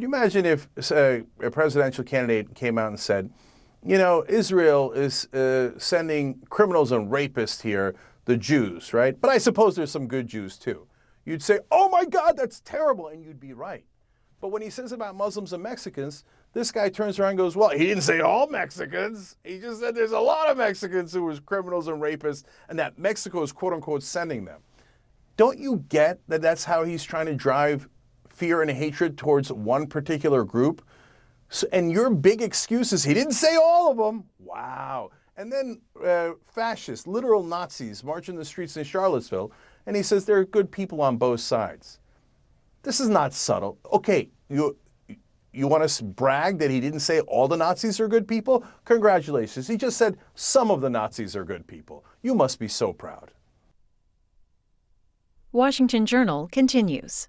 Can you imagine if a presidential candidate came out and said, you know, Israel is sending criminals and rapists here, the Jews, right? But I suppose there's some good Jews too. You'd say, oh my God, that's terrible, and you'd be right. But when he says about Muslims and Mexicans, this guy turns around and goes, well, he didn't say all Mexicans. He just said there's a lot of Mexicans who was criminals and rapists, and that Mexico is quote unquote sending them. Don't you get that that's how he's trying to drive fear and hatred towards one particular group? So, and your big excuse is he didn't say all of them. Wow. And then fascists, literal Nazis, march in the streets in Charlottesville, and he says there are good people on both sides. This is not subtle. Okay, you want to brag that he didn't say all the Nazis are good people? Congratulations. He just said some of the Nazis are good people. You must be so proud. Washington Journal continues.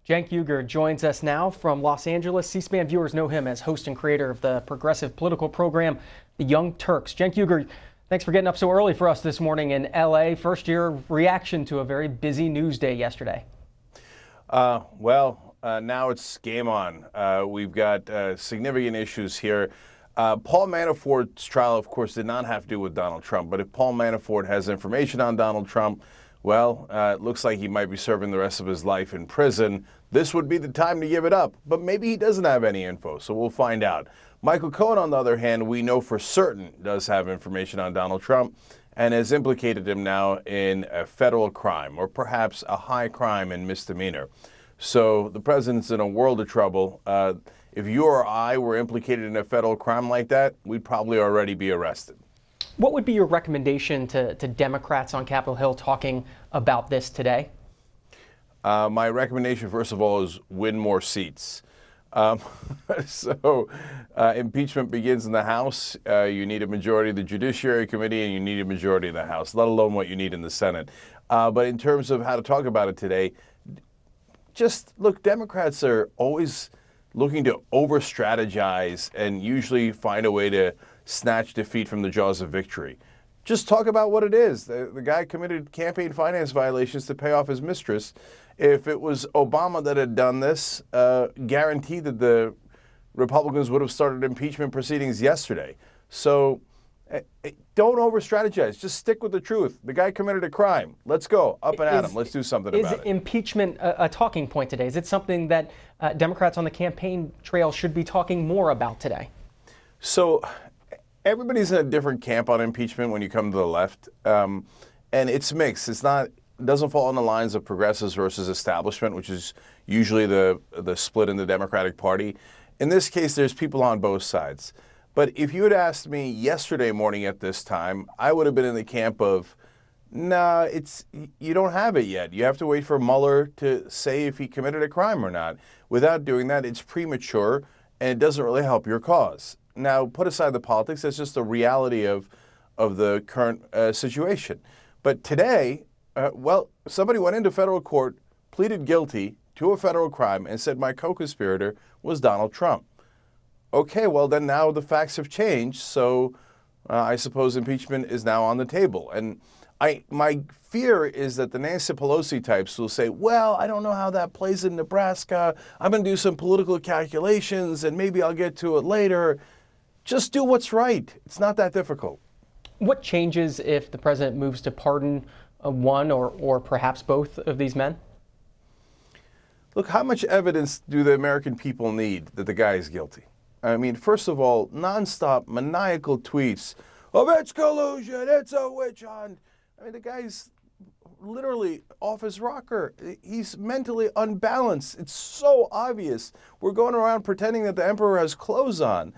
Cenk Uygur joins us now from Los Angeles. C-SPAN viewers know him as host and creator of the progressive political program, The Young Turks. Cenk Uygur, thanks for getting up so early for us this morning in L.A. First, your reaction to a very busy news day yesterday. Now it's game on. We've got significant issues here. Paul Manafort's trial, of course, did not have to do with Donald Trump. But if Paul Manafort has information on Donald Trump, well, it looks like he might be serving the rest of his life in prison. This would be the time to give it up. But maybe he doesn't have any info, so we'll find out. Michael Cohen, on the other hand, we know for certain does have information on Donald Trump and has implicated him now in a federal crime, or perhaps a high crime and misdemeanor. So the president's in a world of trouble. If you or I were implicated in a federal crime like that, we'd probably already be arrested. What would be your recommendation to Democrats on Capitol Hill talking about this today? My recommendation, first of all, is win more seats. Impeachment begins in the House. You need a majority of the Judiciary Committee, and you need a majority of the House, let alone what you need in the Senate. But in terms of how to talk about it today, just look, Democrats are always looking to over-strategize and usually find a way to snatch defeat from the jaws of victory. Just talk about what it is. The guy committed campaign finance violations to pay off his mistress. If it was Obama that had done this, guaranteed that the Republicans would have started impeachment proceedings yesterday. So don't over-strategize. Just stick with the truth. The guy committed a crime. Let's go. Up and at him. Let's do something about it. Is impeachment a talking point today? Is it something that Democrats on the campaign trail should be talking more about today? So everybody's in a different camp on impeachment when you come to the left. And it's mixed. It doesn't fall on the lines of progressives versus establishment, which is usually the split in the Democratic Party. In this case, there's people on both sides. But if you had asked me yesterday morning at this time, I would have been in the camp of, nah, you don't have it yet. You have to wait for Mueller to say if he committed a crime or not. Without doing that, it's premature, and it doesn't really help your cause. Now, put aside the politics, that's just the reality of the current situation. But today, somebody went into federal court, pleaded guilty to a federal crime, and said my co-conspirator was Donald Trump. Okay, well, then now the facts have changed, so I suppose impeachment is now on the table. And my fear is that the Nancy Pelosi types will say, well, I don't know how that plays in Nebraska. I'm going to do some political calculations, and maybe I'll get to it later. Just do what's right. It's not that difficult. What changes if the president moves to pardon one or perhaps both of these men? Look, how much evidence do the American people need that the guy is guilty? I mean, first of all, nonstop, maniacal tweets of it's collusion, it's a witch hunt. I mean, the guy's literally off his rocker. He's mentally unbalanced. It's so obvious. We're going around pretending that the emperor has clothes on.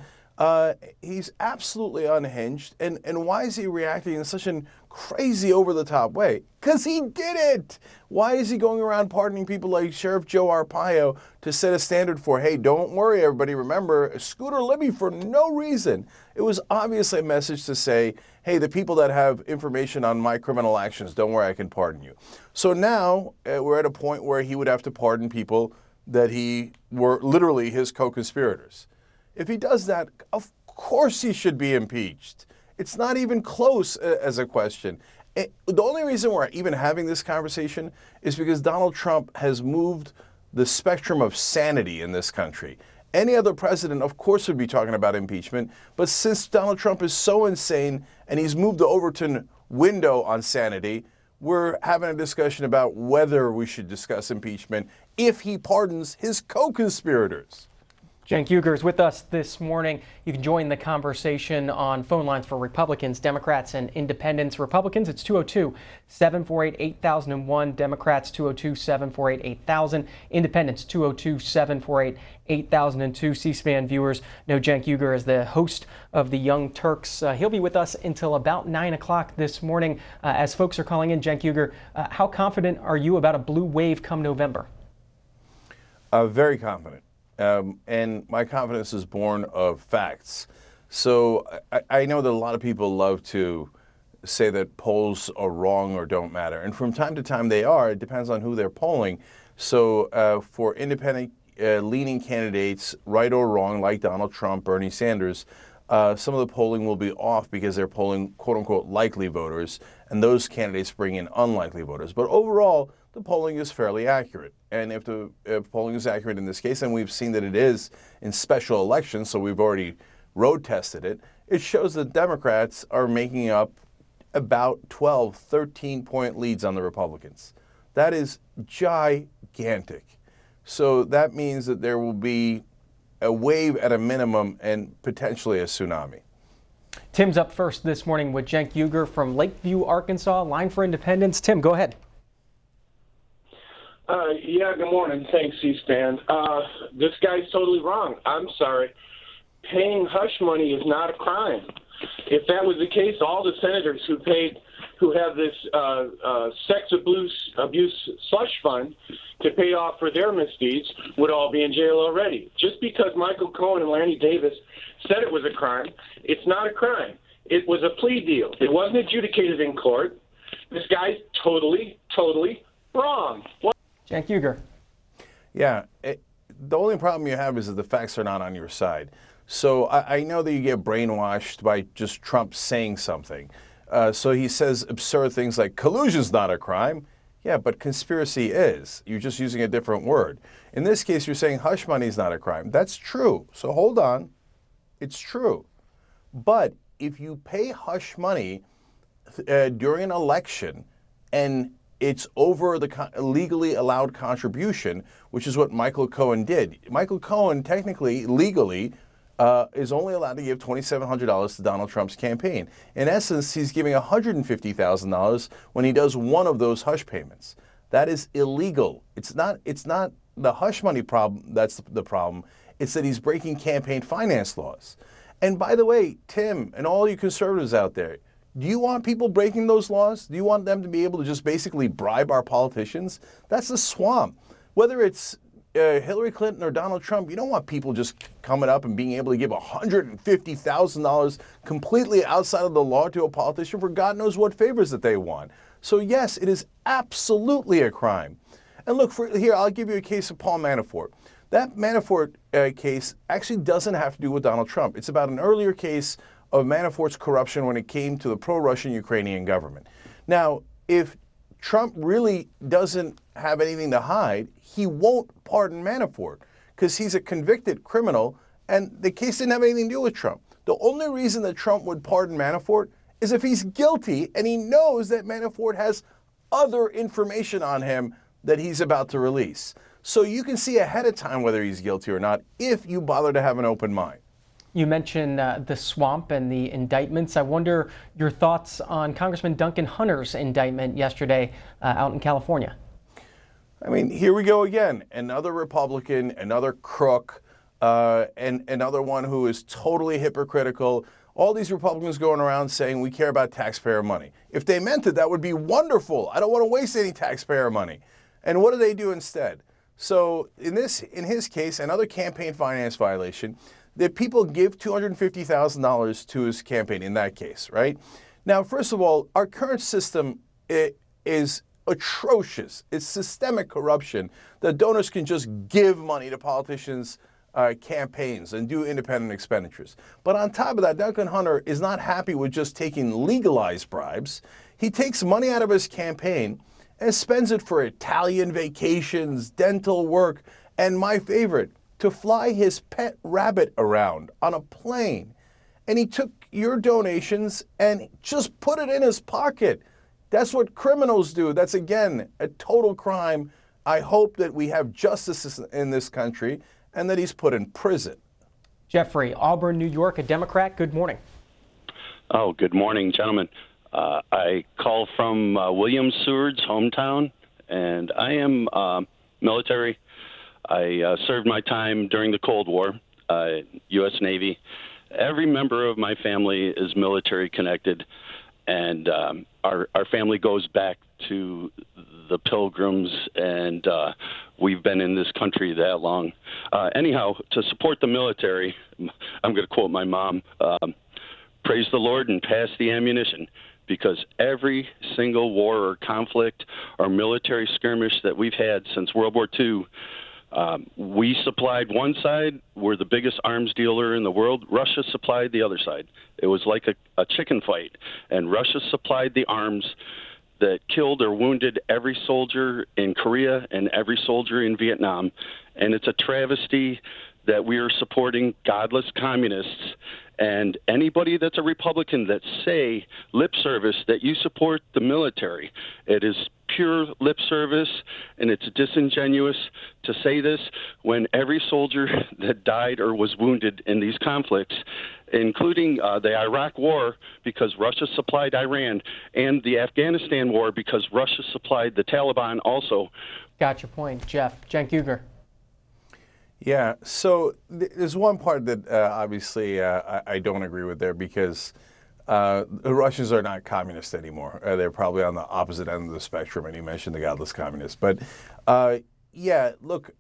He's absolutely unhinged. And why is he reacting in such a crazy, over-the-top way? Because he did it. Why is he going around pardoning people like Sheriff Joe Arpaio to set a standard for, hey, don't worry, everybody, remember, Scooter Libby for no reason? It was obviously a message to say, hey, the people that have information on my criminal actions, don't worry, I can pardon you. So now we're at a point where he would have to pardon people that he were literally his co-conspirators. If he does that, of course he should be impeached. It's not even close as a question. The only reason we're even having this conversation is because Donald Trump has moved the spectrum of sanity in this country. Any other president, of course, would be talking about impeachment. But since Donald Trump is so insane and he's moved the Overton window on sanity, we're having a discussion about whether we should discuss impeachment if he pardons his co-conspirators. Cenk Uygur is with us this morning. You can join the conversation on phone lines for Republicans, Democrats, and Independents. Republicans, it's 202-748-8001. Democrats, 202-748-8000. Independents, 202-748-8002. C-SPAN viewers know Cenk Uygur as the host of the Young Turks. He'll be with us until about 9 o'clock this morning. As folks are calling in, Cenk Uygur, how confident are you about a blue wave come November? Very confident. And my confidence is born of facts. So I know that a lot of people love to say that polls are wrong or don't matter. And from time to time they are. It depends on who they're polling. So for independent leaning candidates, right or wrong, like Donald Trump, Bernie Sanders, some of the polling will be off because they're polling quote-unquote likely voters, and those candidates bring in unlikely voters. But overall, the polling is fairly accurate. And if the polling is accurate in this case, and we've seen that it is in special elections, so we've already road tested it, it shows that Democrats are making up about 12, 13-point leads on the Republicans. That is gigantic. So that means that there will be a wave at a minimum and potentially a tsunami. Tim's up first this morning with Cenk Uygur from Lakeview, Arkansas. Line for Independence. Tim, go ahead. Yeah, good morning. Thanks, C-SPAN. This guy's totally wrong. I'm sorry. Paying hush money is not a crime. If that was the case, all the senators who have this sex abuse slush fund to pay off for their misdeeds would all be in jail already. Just because Michael Cohen and Lanny Davis said it was a crime, it's not a crime. It was a plea deal. It wasn't adjudicated in court. This guy's totally wrong. Cenk Uygur. Yeah, the only problem you have is that the facts are not on your side. So I know that you get brainwashed by just Trump saying something. So he says absurd things like collusion's not a crime. Yeah, but conspiracy is. You're just using a different word. In this case, you're saying hush money is not a crime. That's true. So hold on. It's true. But if you pay hush money during an election and it's over the legally allowed contribution, which is what Michael Cohen did. Michael Cohen, technically, legally, is only allowed to give $2,700 to Donald Trump's campaign. In essence, he's giving $150,000 when he does one of those hush payments. That is illegal. It's not the hush money problem that's the problem. It's that he's breaking campaign finance laws. And by the way, Tim and all you conservatives out there, do you want people breaking those laws? Do you want them to be able to just basically bribe our politicians? That's the swamp. Whether it's Hillary Clinton or Donald Trump, you don't want people just coming up and being able to give $150,000 completely outside of the law to a politician for God knows what favors that they want. So yes, it is absolutely a crime. And look, here, I'll give you a case of Paul Manafort. That Manafort case actually doesn't have to do with Donald Trump. It's about an earlier case of Manafort's corruption when it came to the pro-Russian Ukrainian government. Now, if Trump really doesn't have anything to hide, he won't pardon Manafort because he's a convicted criminal and the case didn't have anything to do with Trump. The only reason that Trump would pardon Manafort is if he's guilty and he knows that Manafort has other information on him that he's about to release. So you can see ahead of time whether he's guilty or not if you bother to have an open mind. You mentioned the swamp and the indictments. I wonder your thoughts on Congressman Duncan Hunter's indictment yesterday out in California. I mean, here we go again. Another Republican, another crook, and another one who is totally hypocritical. All these Republicans going around saying we care about taxpayer money. If they meant it, that would be wonderful. I don't want to waste any taxpayer money. And what do they do instead? So in his case, another campaign finance violation, that people give $250,000 to his campaign in that case, right? Now, first of all, our current system is atrocious. It's systemic corruption that donors can just give money to politicians' campaigns and do independent expenditures. But on top of that, Duncan Hunter is not happy with just taking legalized bribes. He takes money out of his campaign and spends it for Italian vacations, dental work, and my favorite, to fly his pet rabbit around on a plane. And he took your donations and just put it in his pocket. That's what criminals do. That's, again, a total crime. I hope that we have justice in this country and that he's put in prison. Jeffrey, Auburn, New York, a Democrat. Good morning. Oh, good morning, gentlemen. I call from William Seward's hometown, and I am military. I served my time during the Cold War, U.S. Navy. Every member of my family is military connected, and our family goes back to the Pilgrims, and we've been in this country that long. Anyhow, to support the military, I'm going to quote my mom, praise the Lord and pass the ammunition, because every single war or conflict or military skirmish that we've had since World War II, we supplied one side. We're the biggest arms dealer in the world. Russia supplied the other side. It was like a chicken fight, and Russia supplied the arms that killed or wounded every soldier in Korea and every soldier in Vietnam. And it's a travesty that we are supporting godless communists. And anybody that's a Republican that say lip service that you support the military, it is pure lip service, and it's disingenuous to say this when every soldier that died or was wounded in these conflicts, including the Iraq war because Russia supplied Iran, and the Afghanistan war because Russia supplied the Taliban also. Got your point, Jeff. Cenk Uygur. Yeah, so there's one part that obviously I don't agree with there, because the Russians are not communist anymore. They're probably on the opposite end of the spectrum, and you mentioned the godless communists. But yeah, look,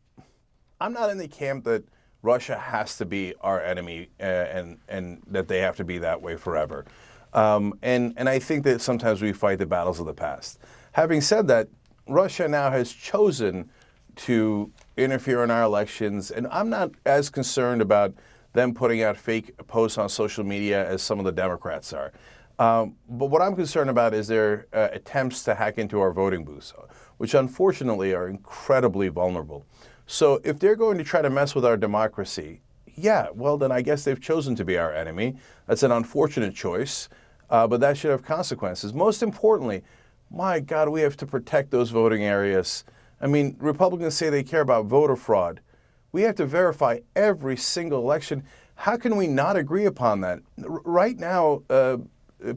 I'm not in the camp that Russia has to be our enemy and that they have to be that way forever. And I think that sometimes we fight the battles of the past. Having said that, Russia now has chosen to interfere in our elections, and I'm not as concerned about them putting out fake posts on social media as some of the Democrats are. But what I'm concerned about is their attempts to hack into our voting booths, which unfortunately are incredibly vulnerable. So if they're going to try to mess with our democracy, yeah, well, then I guess they've chosen to be our enemy. That's an unfortunate choice, but that should have consequences. Most importantly, my God, we have to protect those voting areas. I mean, Republicans say they care about voter fraud. We have to verify every single election. How can we not agree upon that? Right now,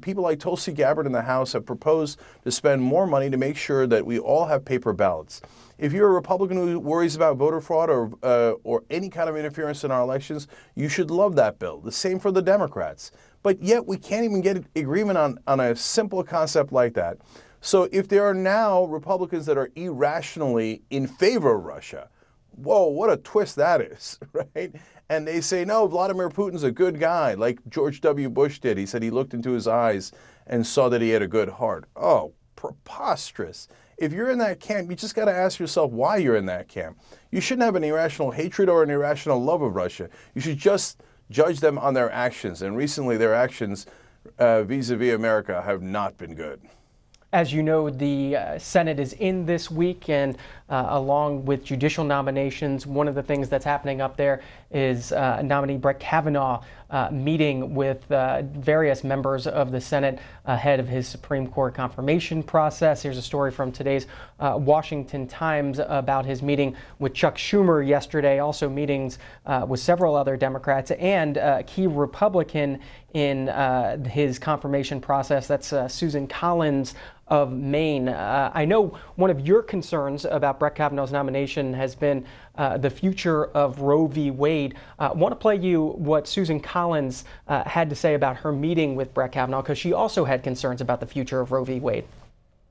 people like Tulsi Gabbard in the House have proposed to spend more money to make sure that we all have paper ballots. If you're a Republican who worries about voter fraud or any kind of interference in our elections, you should love that bill. The same for the Democrats. But yet we can't even get agreement on a simple concept like that. So if there are now Republicans that are irrationally in favor of Russia, whoa, what a twist that is, right? And they say, no, Vladimir Putin's a good guy, like George W. Bush did. He said he looked into his eyes and saw that he had a good heart. Oh, preposterous. If you're in that camp, you just got to ask yourself why you're in that camp. You shouldn't have an irrational hatred or an irrational love of Russia. You should just judge them on their actions. And recently, their actions vis-a-vis America have not been good. As you know, the Senate is in this week, and along with judicial nominations, one of the things that's happening up there is nominee Brett Kavanaugh meeting with various members of the Senate ahead of his Supreme Court confirmation process. Here's a story from today's Washington Times about his meeting with Chuck Schumer yesterday, also meetings with several other Democrats and a key Republican in his confirmation process. That's Susan Collins of Maine. I know one of your concerns about Brett Kavanaugh's nomination has been the future of Roe v. Wade. I want to play you what Susan Collins had to say about her meeting with Brett Kavanaugh, because she also had concerns about the future of Roe v. Wade.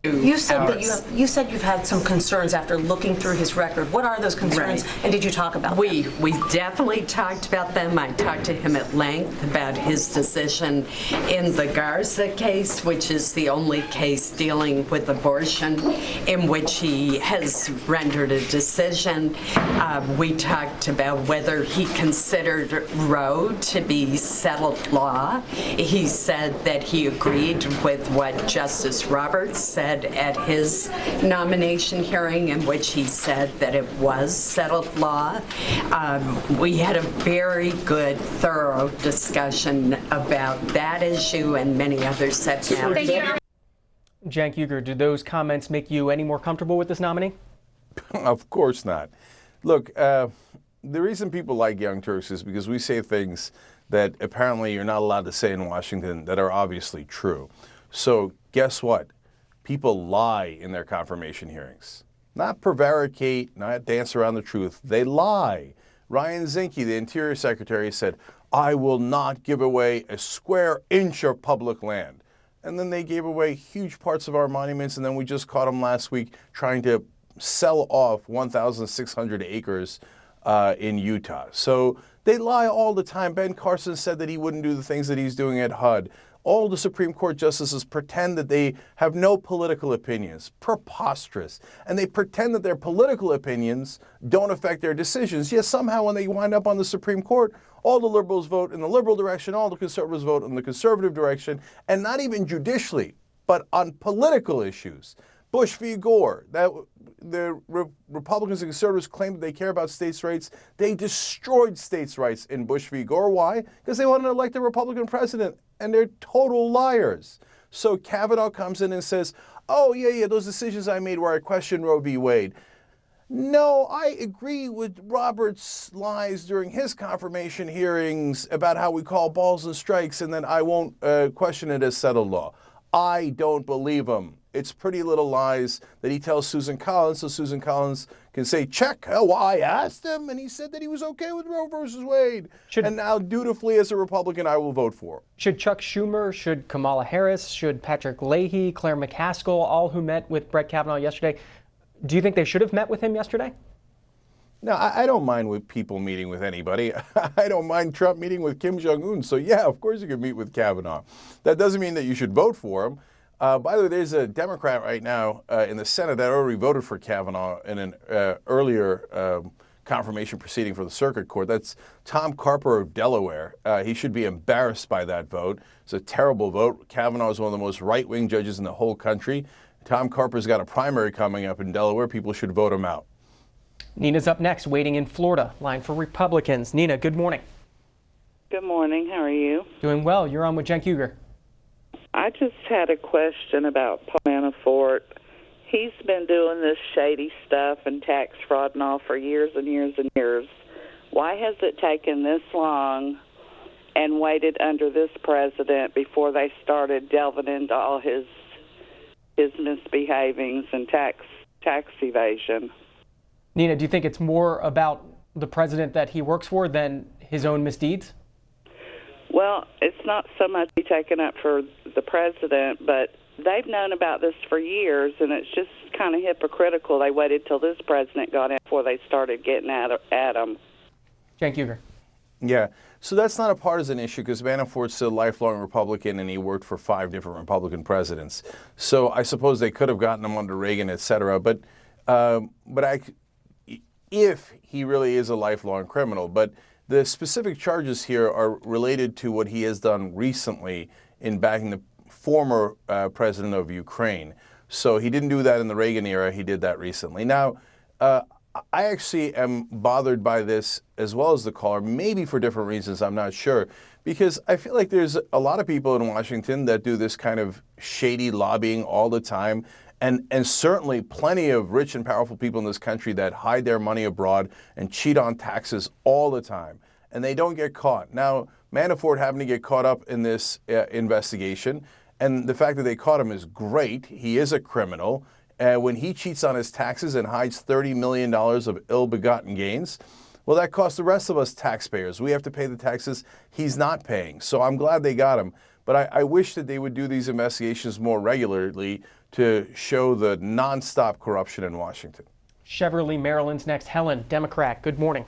You said that you said you've had some concerns after looking through his record. What are those concerns, right, and did you talk about them? We definitely talked about them. I talked to him at length about his decision in the Garza case, which is the only case dealing with abortion in which he has rendered a decision. We talked about whether he considered Roe to be settled law. He said that he agreed with what Justice Roberts said said at his nomination hearing, in which he said that it was settled law. We had a very good, thorough discussion about that issue and many others that matters. Cenk Uygur, do those comments make you any more comfortable with this nominee? Of course not. Look, the reason people like Young Turks is because we say things that apparently you're not allowed to say in Washington that are obviously true. So guess what? People lie in their confirmation hearings. Not prevaricate, not dance around the truth. They lie. Ryan Zinke, the Interior Secretary, said, "I will not give away a square inch of public land." And then they gave away huge parts of our monuments, and then we just caught them last week trying to sell off 1,600 acres in Utah. So they lie all the time. Ben Carson said that he wouldn't do the things that he's doing at HUD. All the Supreme Court justices pretend that they have no political opinions. Preposterous. And they pretend that their political opinions don't affect their decisions. Yet somehow when they wind up on the Supreme Court, all the liberals vote in the liberal direction, all the conservatives vote in the conservative direction, and not even judicially, but on political issues. Bush v. Gore, the Republicans and conservatives claim that they care about states' rights. They destroyed states' rights in Bush v. Gore. Why? Because they wanted to elect a Republican president, and they're total liars. So Kavanaugh comes in and says, oh, yeah, those decisions I made where I questioned Roe v. Wade. No, I agree with Roberts' lies during his confirmation hearings about how we call balls and strikes, and then I won't question it as settled law. I don't believe him. It's Pretty Little Lies that he tells Susan Collins, so Susan Collins can say, check, oh, I asked him, and he said that he was okay with Roe versus Wade. And now, dutifully, as a Republican, I will vote for him. Should Chuck Schumer, should Kamala Harris, should Patrick Leahy, Claire McCaskill, all who met with Brett Kavanaugh yesterday, do you think they should have met with him yesterday? No, I don't mind with people meeting with anybody. I don't mind Trump meeting with Kim Jong-un. So, yeah, of course you can meet with Kavanaugh. That doesn't mean that you should vote for him. By the way, there's a Democrat right now in the Senate that already voted for Kavanaugh in an earlier confirmation proceeding for the Circuit Court. That's Tom Carper of Delaware. He should be embarrassed by that vote. It's a terrible vote. Kavanaugh is one of the most right-wing judges in the whole country. Tom Carper's got a primary coming up in Delaware. People should vote him out. Nina's up next, waiting in Florida, line for Republicans. Nina, good morning. Good morning. How are you? Doing well. You're on with Cenk Uygur. I just had a question about Paul Manafort. He's been doing this shady stuff and tax fraud and all for years and years and years. Why has it taken this long and waited under this president before they started delving into all his misbehavings and tax evasion? Nina, do you think it's more about the president that he works for than his own misdeeds? Well, it's not so much be taken up for the president, but they've known about this for years, and it's just kind of hypocritical. They waited till this president got in before they started getting at him. Cenk Uygur. Yeah, so that's not a partisan issue because Manafort's a lifelong Republican and he worked for 5 different Republican presidents. So I suppose they could have gotten him under Reagan, et cetera. But if he really is a lifelong criminal, but the specific charges here are related to what he has done recently in backing the former president of Ukraine. So he didn't do that in the Reagan era. He did that recently. Now, I actually am bothered by this as well as the caller, maybe for different reasons, I'm not sure, because I feel like there's a lot of people in Washington that do this kind of shady lobbying all the time. And certainly plenty of rich and powerful people in this country that hide their money abroad and cheat on taxes all the time. And they don't get caught. Now, Manafort happened to get caught up in this investigation. And the fact that they caught him is great. He is a criminal. When he cheats on his taxes and hides $30 million of ill-begotten gains, well, that costs the rest of us taxpayers. We have to pay the taxes he's not paying. So I'm glad they got him. But I wish that they would do these investigations more regularly to show the nonstop corruption in Washington. Cheverly, Maryland's next. Helen, Democrat. Good morning.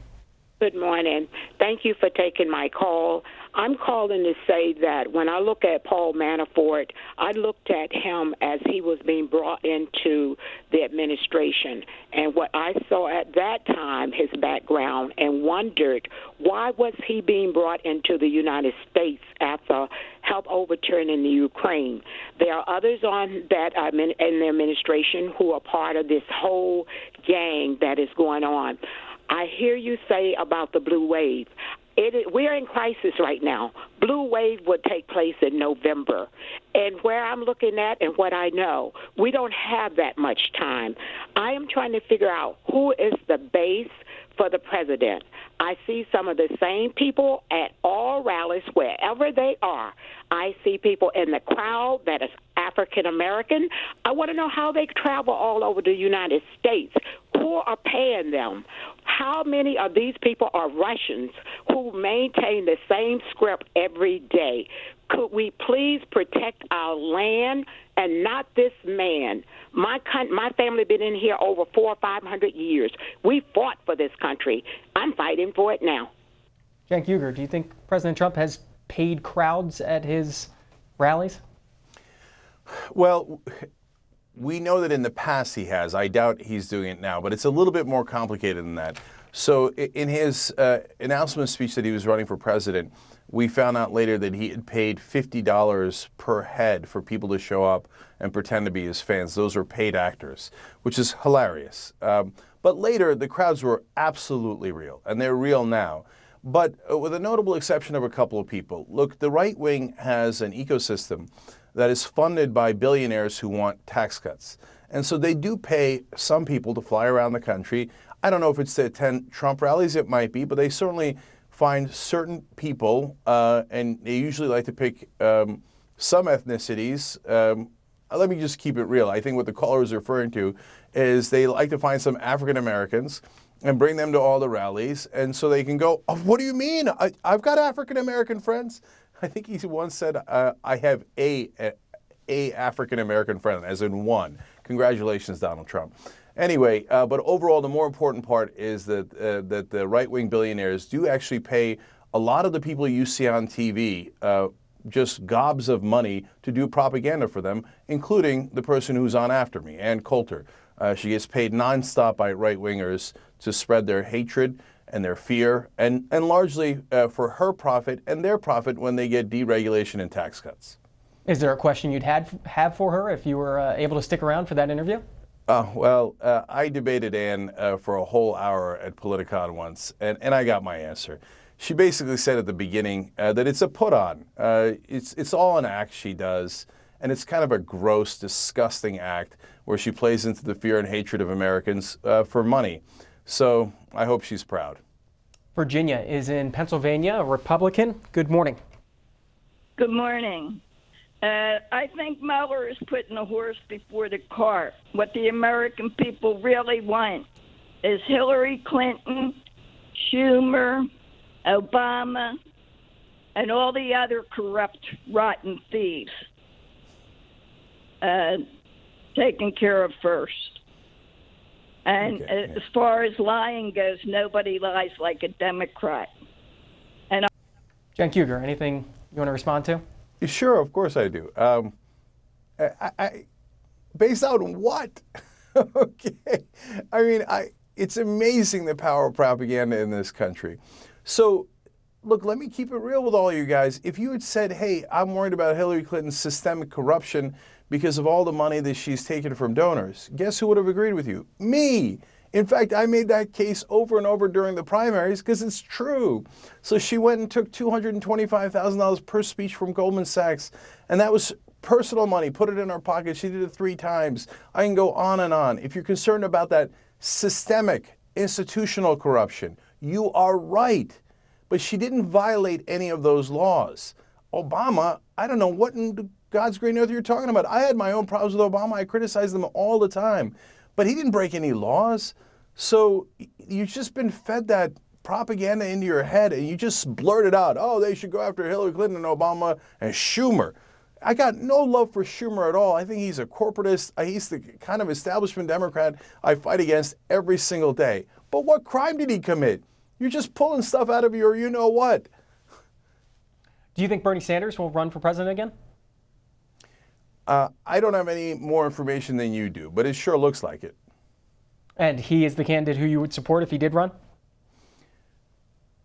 Good morning. Thank you for taking my call. I'm calling to say that when I look at Paul Manafort, I looked at him as he was being brought into the administration. And what I saw at that time, his background, and wondered why was he being brought into the United States after help overturning the Ukraine. There are others on that in the administration who are part of this whole gang that is going on. I hear you say about the blue wave. We're in crisis right now. Blue wave would take place in November. And where I'm looking at and what I know, we don't have that much time. I am trying to figure out who is the base for the president. I see some of the same people at all rallies, wherever they are. I see people in the crowd that is African American. I want to know how they travel all over the United States. Who are paying them? How many of these people are Russians who maintain the same script every day? Could we please protect our land and not this man? My family been in here over 400 or 500 years. We fought for this country. I'm fighting for it now. Cenk Uygur, do you think President Trump has paid crowds at his rallies? Well, we know that in the past he has. I doubt he's doing it now, but it's a little bit more complicated than that. So in his announcement speech that he was running for president, we found out later that he had paid $50 per head for people to show up and pretend to be his fans. Those were paid actors, which is hilarious. But later, the crowds were absolutely real, and they're real now. But with a notable exception of a couple of people. Look, the right wing has an ecosystem that is funded by billionaires who want tax cuts. And so they do pay some people to fly around the country. I don't know if it's to attend Trump rallies, it might be, but they certainly find certain people, and they usually like to pick some ethnicities. Let me just keep it real. I think what the caller is referring to is they like to find some African Americans and bring them to all the rallies, and so they can go, oh, what do you mean? I've got African American friends. I think he once said, I have a African American friend, as in one. Congratulations, Donald Trump. Anyway, but overall, the more important part is that the right-wing billionaires do actually pay a lot of the people you see on TV just gobs of money to do propaganda for them, including the person who's on after me, Ann Coulter. She gets paid nonstop by right-wingers to spread their hatred and their fear, and largely for her profit and their profit when they get deregulation and tax cuts. Is there a question you'd have for her if you were able to stick around for that interview? Well, I debated Ann for a whole hour at Politicon once, and I got my answer. She basically said at the beginning that it's a put-on. It's all an act she does, and it's kind of a gross, disgusting act where she plays into the fear and hatred of Americans for money. So I hope she's proud. Virginia is in Pennsylvania, a Republican. Good morning. Good morning. I think Mueller is putting the horse before the cart. What the American people really want is Hillary Clinton, Schumer, Obama, and all the other corrupt, rotten thieves taken care of first. And as far as lying goes, nobody lies like a Democrat. And Cenk Uygur, anything you want to respond to? Sure, of course I do. I based on what? Okay. I mean, it's amazing the power of propaganda in this country. So, look, let me keep it real with all you guys. If you had said, hey, I'm worried about Hillary Clinton's systemic corruption because of all the money that she's taken from donors, guess who would have agreed with you? Me. In fact, I made that case over and over during the primaries because it's true. So she went and took $225,000 per speech from Goldman Sachs, and that was personal money, put it in her pocket. She did it 3 times. I can go on and on. If you're concerned about that systemic, institutional corruption, you are right. But she didn't violate any of those laws. Obama, I don't know what in God's green earth you're talking about. I had my own problems with Obama. I criticized them all the time. But he didn't break any laws. So you've just been fed that propaganda into your head, and you just blurted out, oh, they should go after Hillary Clinton and Obama and Schumer. I got no love for Schumer at all. I think he's a corporatist. He's the kind of establishment Democrat I fight against every single day. But what crime did he commit? You're just pulling stuff out of your you-know-what. Do you think Bernie Sanders will run for president again? I don't have any more information than you do, but it sure looks like it. And he is the candidate who you would support if he did run?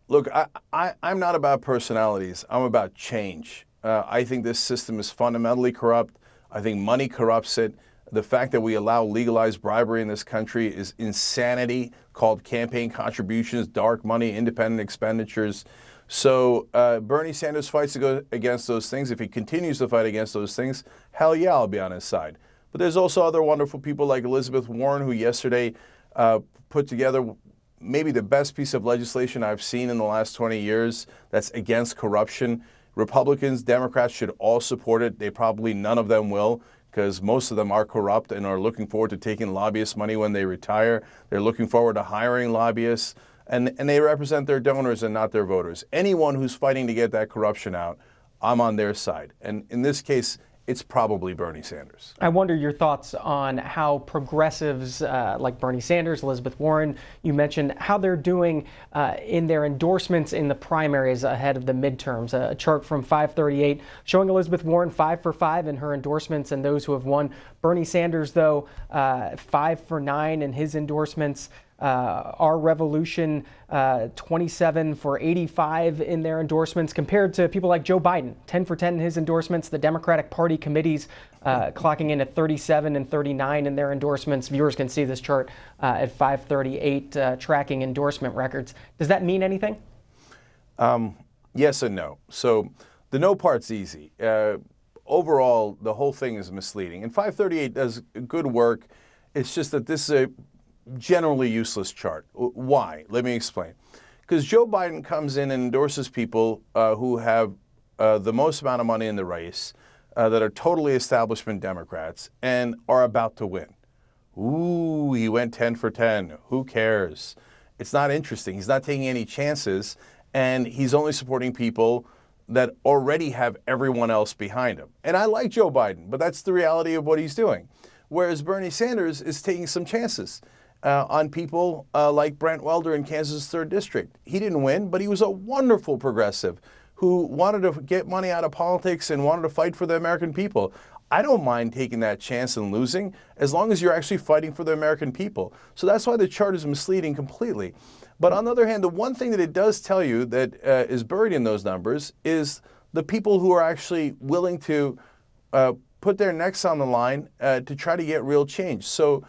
Look, I'm not about personalities. I'm about change. I think this system is fundamentally corrupt. I think money corrupts it. The fact that we allow legalized bribery in this country is insanity, called campaign contributions, dark money, independent expenditures. So Bernie Sanders fights to go against those things. If he continues to fight against those things, hell yeah, I'll be on his side. But there's also other wonderful people like Elizabeth Warren, who yesterday put together maybe the best piece of legislation I've seen in the last 20 years that's against corruption. Republicans, Democrats should all support it. None of them will, because most of them are corrupt and are looking forward to taking lobbyist money when they retire. They're looking forward to hiring lobbyists, and they represent their donors and not their voters. Anyone who's fighting to get that corruption out, I'm on their side. And in this case, it's probably Bernie Sanders. I wonder your thoughts on how progressives like Bernie Sanders, Elizabeth Warren, you mentioned, how they're doing in their endorsements in the primaries ahead of the midterms. A chart from 538 showing Elizabeth Warren 5 for 5 in her endorsements and those who have won. Bernie Sanders, though, 5 for 9 in his endorsements. Our Revolution, 27 for 85 in their endorsements, compared to people like Joe Biden, 10 for 10 in his endorsements. The Democratic Party committees clocking in at 37 and 39 in their endorsements. Viewers can see this chart at 538, tracking endorsement records. Does that mean anything? Yes and no. So the no part's easy. Overall, the whole thing is misleading. And 538 does good work. It's just that this is a generally useless chart. Why? Let me explain. Because Joe Biden comes in and endorses people who have the most amount of money in the race, that are totally establishment Democrats and are about to win. Ooh, he went 10 for 10. Who cares? It's not interesting. He's not taking any chances, and he's only supporting people that already have everyone else behind him. And I like Joe Biden, but that's the reality of what he's doing. Whereas Bernie Sanders is taking some chances on people like Brent Welder in Kansas' 3rd District. He didn't win, but he was a wonderful progressive who wanted to get money out of politics and wanted to fight for the American people. I don't mind taking that chance and losing, as long as you're actually fighting for the American people. So that's why the chart is misleading completely. But on the other hand, the one thing that it does tell you that is buried in those numbers is the people who are actually willing to put their necks on the line to try to get real change. So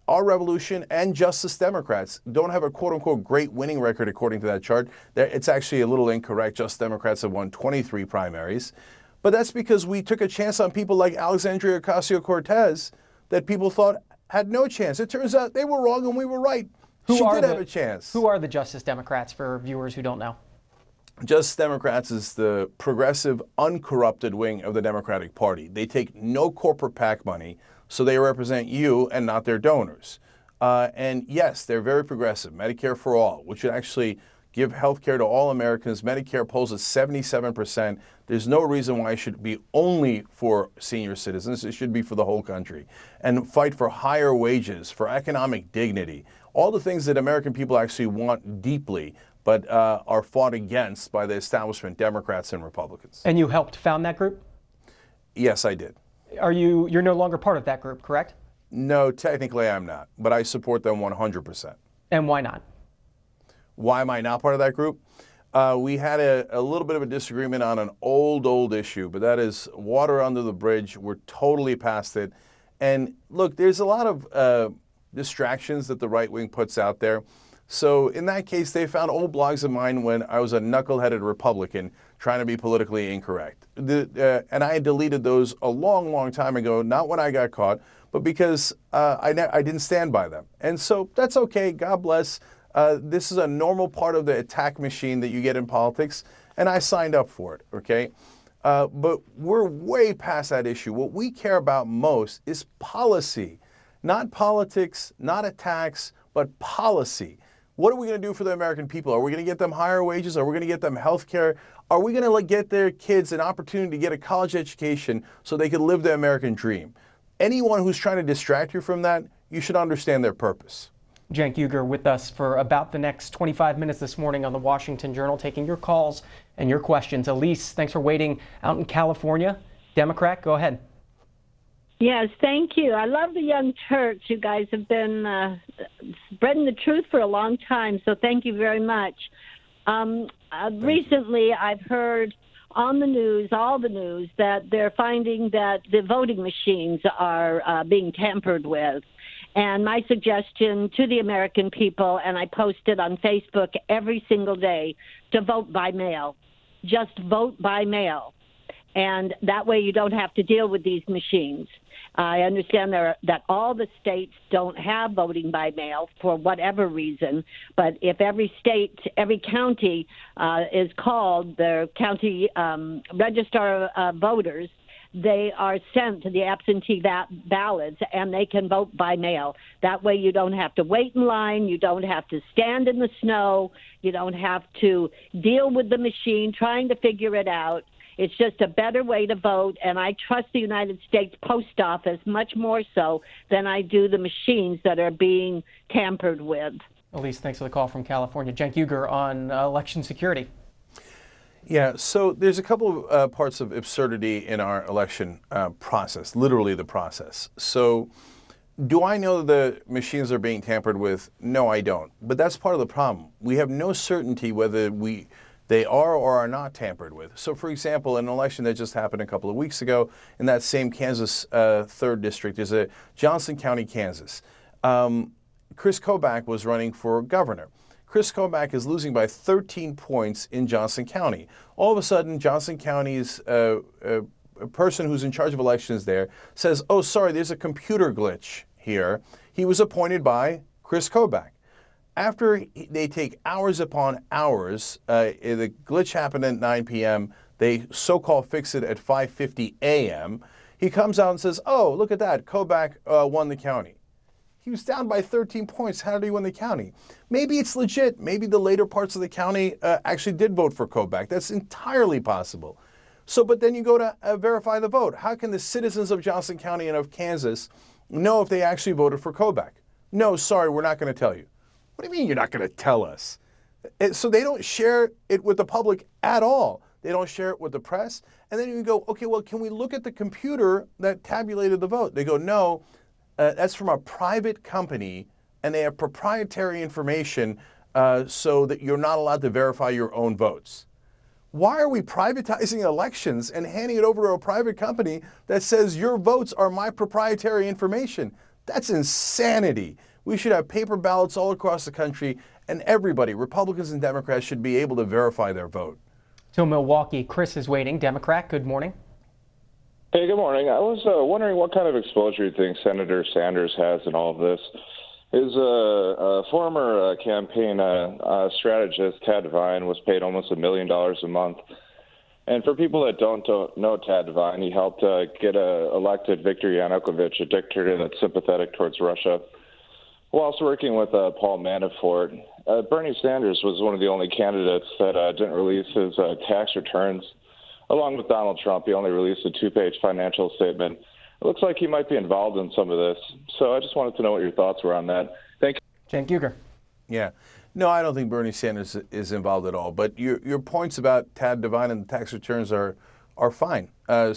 Our Revolution and Justice Democrats don't have a quote-unquote great winning record according to that chart. It's actually a little incorrect. Justice Democrats have won 23 primaries. But that's because we took a chance on people like Alexandria Ocasio-Cortez that people thought had no chance. It turns out they were wrong and we were right. She did have a chance. Who are the Justice Democrats, for viewers who don't know? Justice Democrats is the progressive, uncorrupted wing of the Democratic Party. They take no corporate PAC money, so they represent you and not their donors. And yes, they're very progressive. Medicare for all, which would actually give health care to all Americans. Medicare polls at 77%. There's no reason why it should be only for senior citizens. It should be for the whole country. And fight for higher wages, for economic dignity, all the things that American people actually want deeply, but are fought against by the establishment Democrats and Republicans. And you helped found that group? Yes, I did. You're no longer part of that group, correct? No, technically I'm not, but I support them 100%. And why not? Why am I not part of that group? We had a little bit of a disagreement on an old issue, but that is water under the bridge. We're totally past it. And look, there's a lot of distractions that the right wing puts out there. So in that case, they found old blogs of mine when I was a knuckleheaded Republican trying to be politically incorrect. And I had deleted those a long time ago, not when I got caught, but because I didn't stand by them. And so that's okay. God bless. This is a normal part of the attack machine that you get in politics, and I signed up for it, okay? But we're way past that issue. What we care about most is policy, not politics, not attacks, but policy. What are we going to do for the American people? Are we going to get them higher wages? Are we going to get them health care? Are we going to get their kids an opportunity to get a college education so they can live the American dream? Anyone who's trying to distract you from that, you should understand their purpose. Cenk Uygur with us for about the next 25 minutes this morning on the Washington Journal, taking your calls and your questions. Elise, thanks for waiting out in California. Democrat, go ahead. Yes, thank you. I love the Young Turks. You guys have been spreading the truth for a long time, so thank you very much. Recently, I've heard on the news, all the news, that they're finding that the voting machines are being tampered with. And my suggestion to the American people, and I post it on Facebook every single day, to vote by mail. Just vote by mail. And that way you don't have to deal with these machines. I understand that all the states don't have voting by mail for whatever reason, but if every state, every county is called their county register of voters, they are sent to the absentee ballots, and they can vote by mail. That way you don't have to wait in line, you don't have to stand in the snow, you don't have to deal with the machine trying to figure it out. It's just a better way to vote, and I trust the United States Post Office much more so than I do the machines that are being tampered with. Elise, thanks for the call from California. Cenk Uygur on election security. Yeah, so there's a couple of parts of absurdity in our election process, literally the process. So do I know that the machines are being tampered with? No, I don't. But that's part of the problem. We have no certainty whether they are or are not tampered with. So, for example, an election that just happened a couple of weeks ago in that same Kansas 3rd District is Johnson County, Kansas. Chris Kobach was running for governor. Chris Kobach is losing by 13 points in Johnson County. All of a sudden, Johnson County's a person who's in charge of elections there says, oh, sorry, there's a computer glitch here. He was appointed by Chris Kobach. After they take hours upon hours, the glitch happened at 9 p.m., they so-called fix it at 5:50 a.m., he comes out and says, oh, look at that, Kobach won the county. He was down by 13 points. How did he win the county? Maybe it's legit. Maybe the later parts of the county actually did vote for Kobach. That's entirely possible. So, but then you go to verify the vote. How can the citizens of Johnson County and of Kansas know if they actually voted for Kobach? No, sorry, we're not going to tell you. What do you mean you're not going to tell us? So they don't share it with the public at all. They don't share it with the press. And then you go, okay, well, can we look at the computer that tabulated the vote? They go, no, that's from a private company, and they have proprietary information so that you're not allowed to verify your own votes. Why are we privatizing elections and handing it over to a private company that says your votes are my proprietary information? That's insanity. We should have paper ballots all across the country, and everybody, Republicans and Democrats, should be able to verify their vote. To Milwaukee, Chris is waiting. Democrat, good morning. Hey, good morning. I was wondering what kind of exposure you think Senator Sanders has in all of this. His former campaign strategist, Tad Devine, was paid almost $1 million a month. And for people that don't know Tad Devine, he helped get elected Viktor Yanukovych, a dictator that's sympathetic towards Russia, whilst working with Paul Manafort. Bernie Sanders was one of the only candidates that didn't release his tax returns. Along with Donald Trump, he only released a 2-page financial statement. It looks like he might be involved in some of this. So I just wanted to know what your thoughts were on that. Thank you. Cenk Uygur. Yeah. No, I don't think Bernie Sanders is involved at all. But your points about Tad Devine and the tax returns are fine. I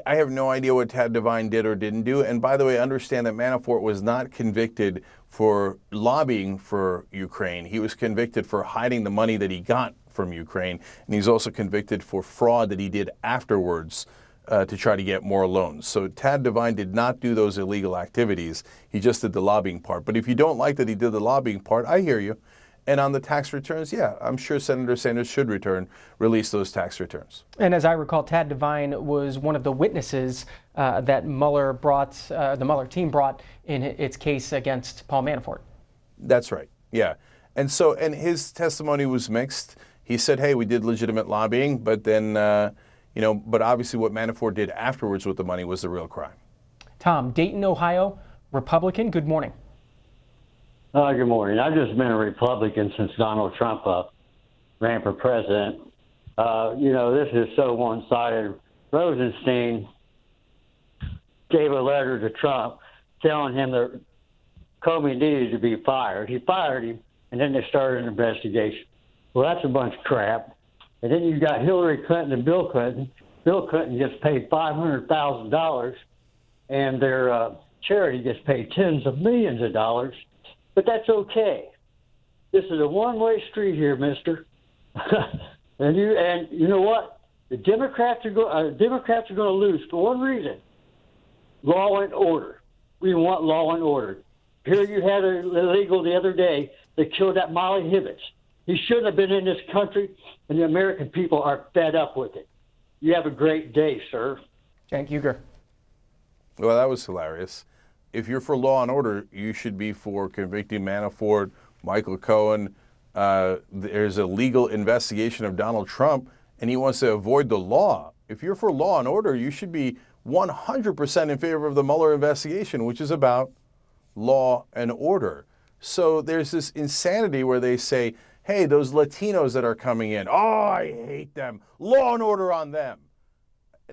have no idea what Tad Devine did or didn't do. And by the way, understand that Manafort was not convicted for lobbying for Ukraine. He was convicted for hiding the money that he got from Ukraine. And he's also convicted for fraud that he did afterwards to try to get more loans. So Tad Devine did not do those illegal activities. He just did the lobbying part. But if you don't like that he did the lobbying part, I hear you. And on the tax returns, yeah, I'm sure Senator Sanders should release those tax returns. And as I recall, Tad Devine was one of the witnesses that Mueller brought, the Mueller team brought in its case against Paul Manafort. That's right, yeah. And his testimony was mixed. He said, hey, we did legitimate lobbying, but then, but obviously what Manafort did afterwards with the money was the real crime. Tom, Dayton, Ohio, Republican, good morning. Good morning. I've just been a Republican since Donald Trump ran for president. This is so one-sided. Rosenstein gave a letter to Trump telling him that Comey needed to be fired. He fired him, and then they started an investigation. Well, that's a bunch of crap. And then you've got Hillary Clinton and Bill Clinton. Bill Clinton gets paid $500,000, and their charity gets paid tens of millions of dollars. But that's okay. This is a one-way street here, mister. And you know what? The Democrats are going to lose for one reason: law and order. We want law and order. Here you had an illegal the other day that killed that Molly Hibbets. He shouldn't have been in this country, and the American people are fed up with it. You have a great day, sir. Cenk Uygur. Well, that was hilarious. If you're for law and order, you should be for convicting Manafort, Michael Cohen. There's a legal investigation of Donald Trump, and he wants to avoid the law. If you're for law and order, you should be 100% in favor of the Mueller investigation, which is about law and order. So there's this insanity where they say, hey, those Latinos that are coming in, oh, I hate them. Law and order on them.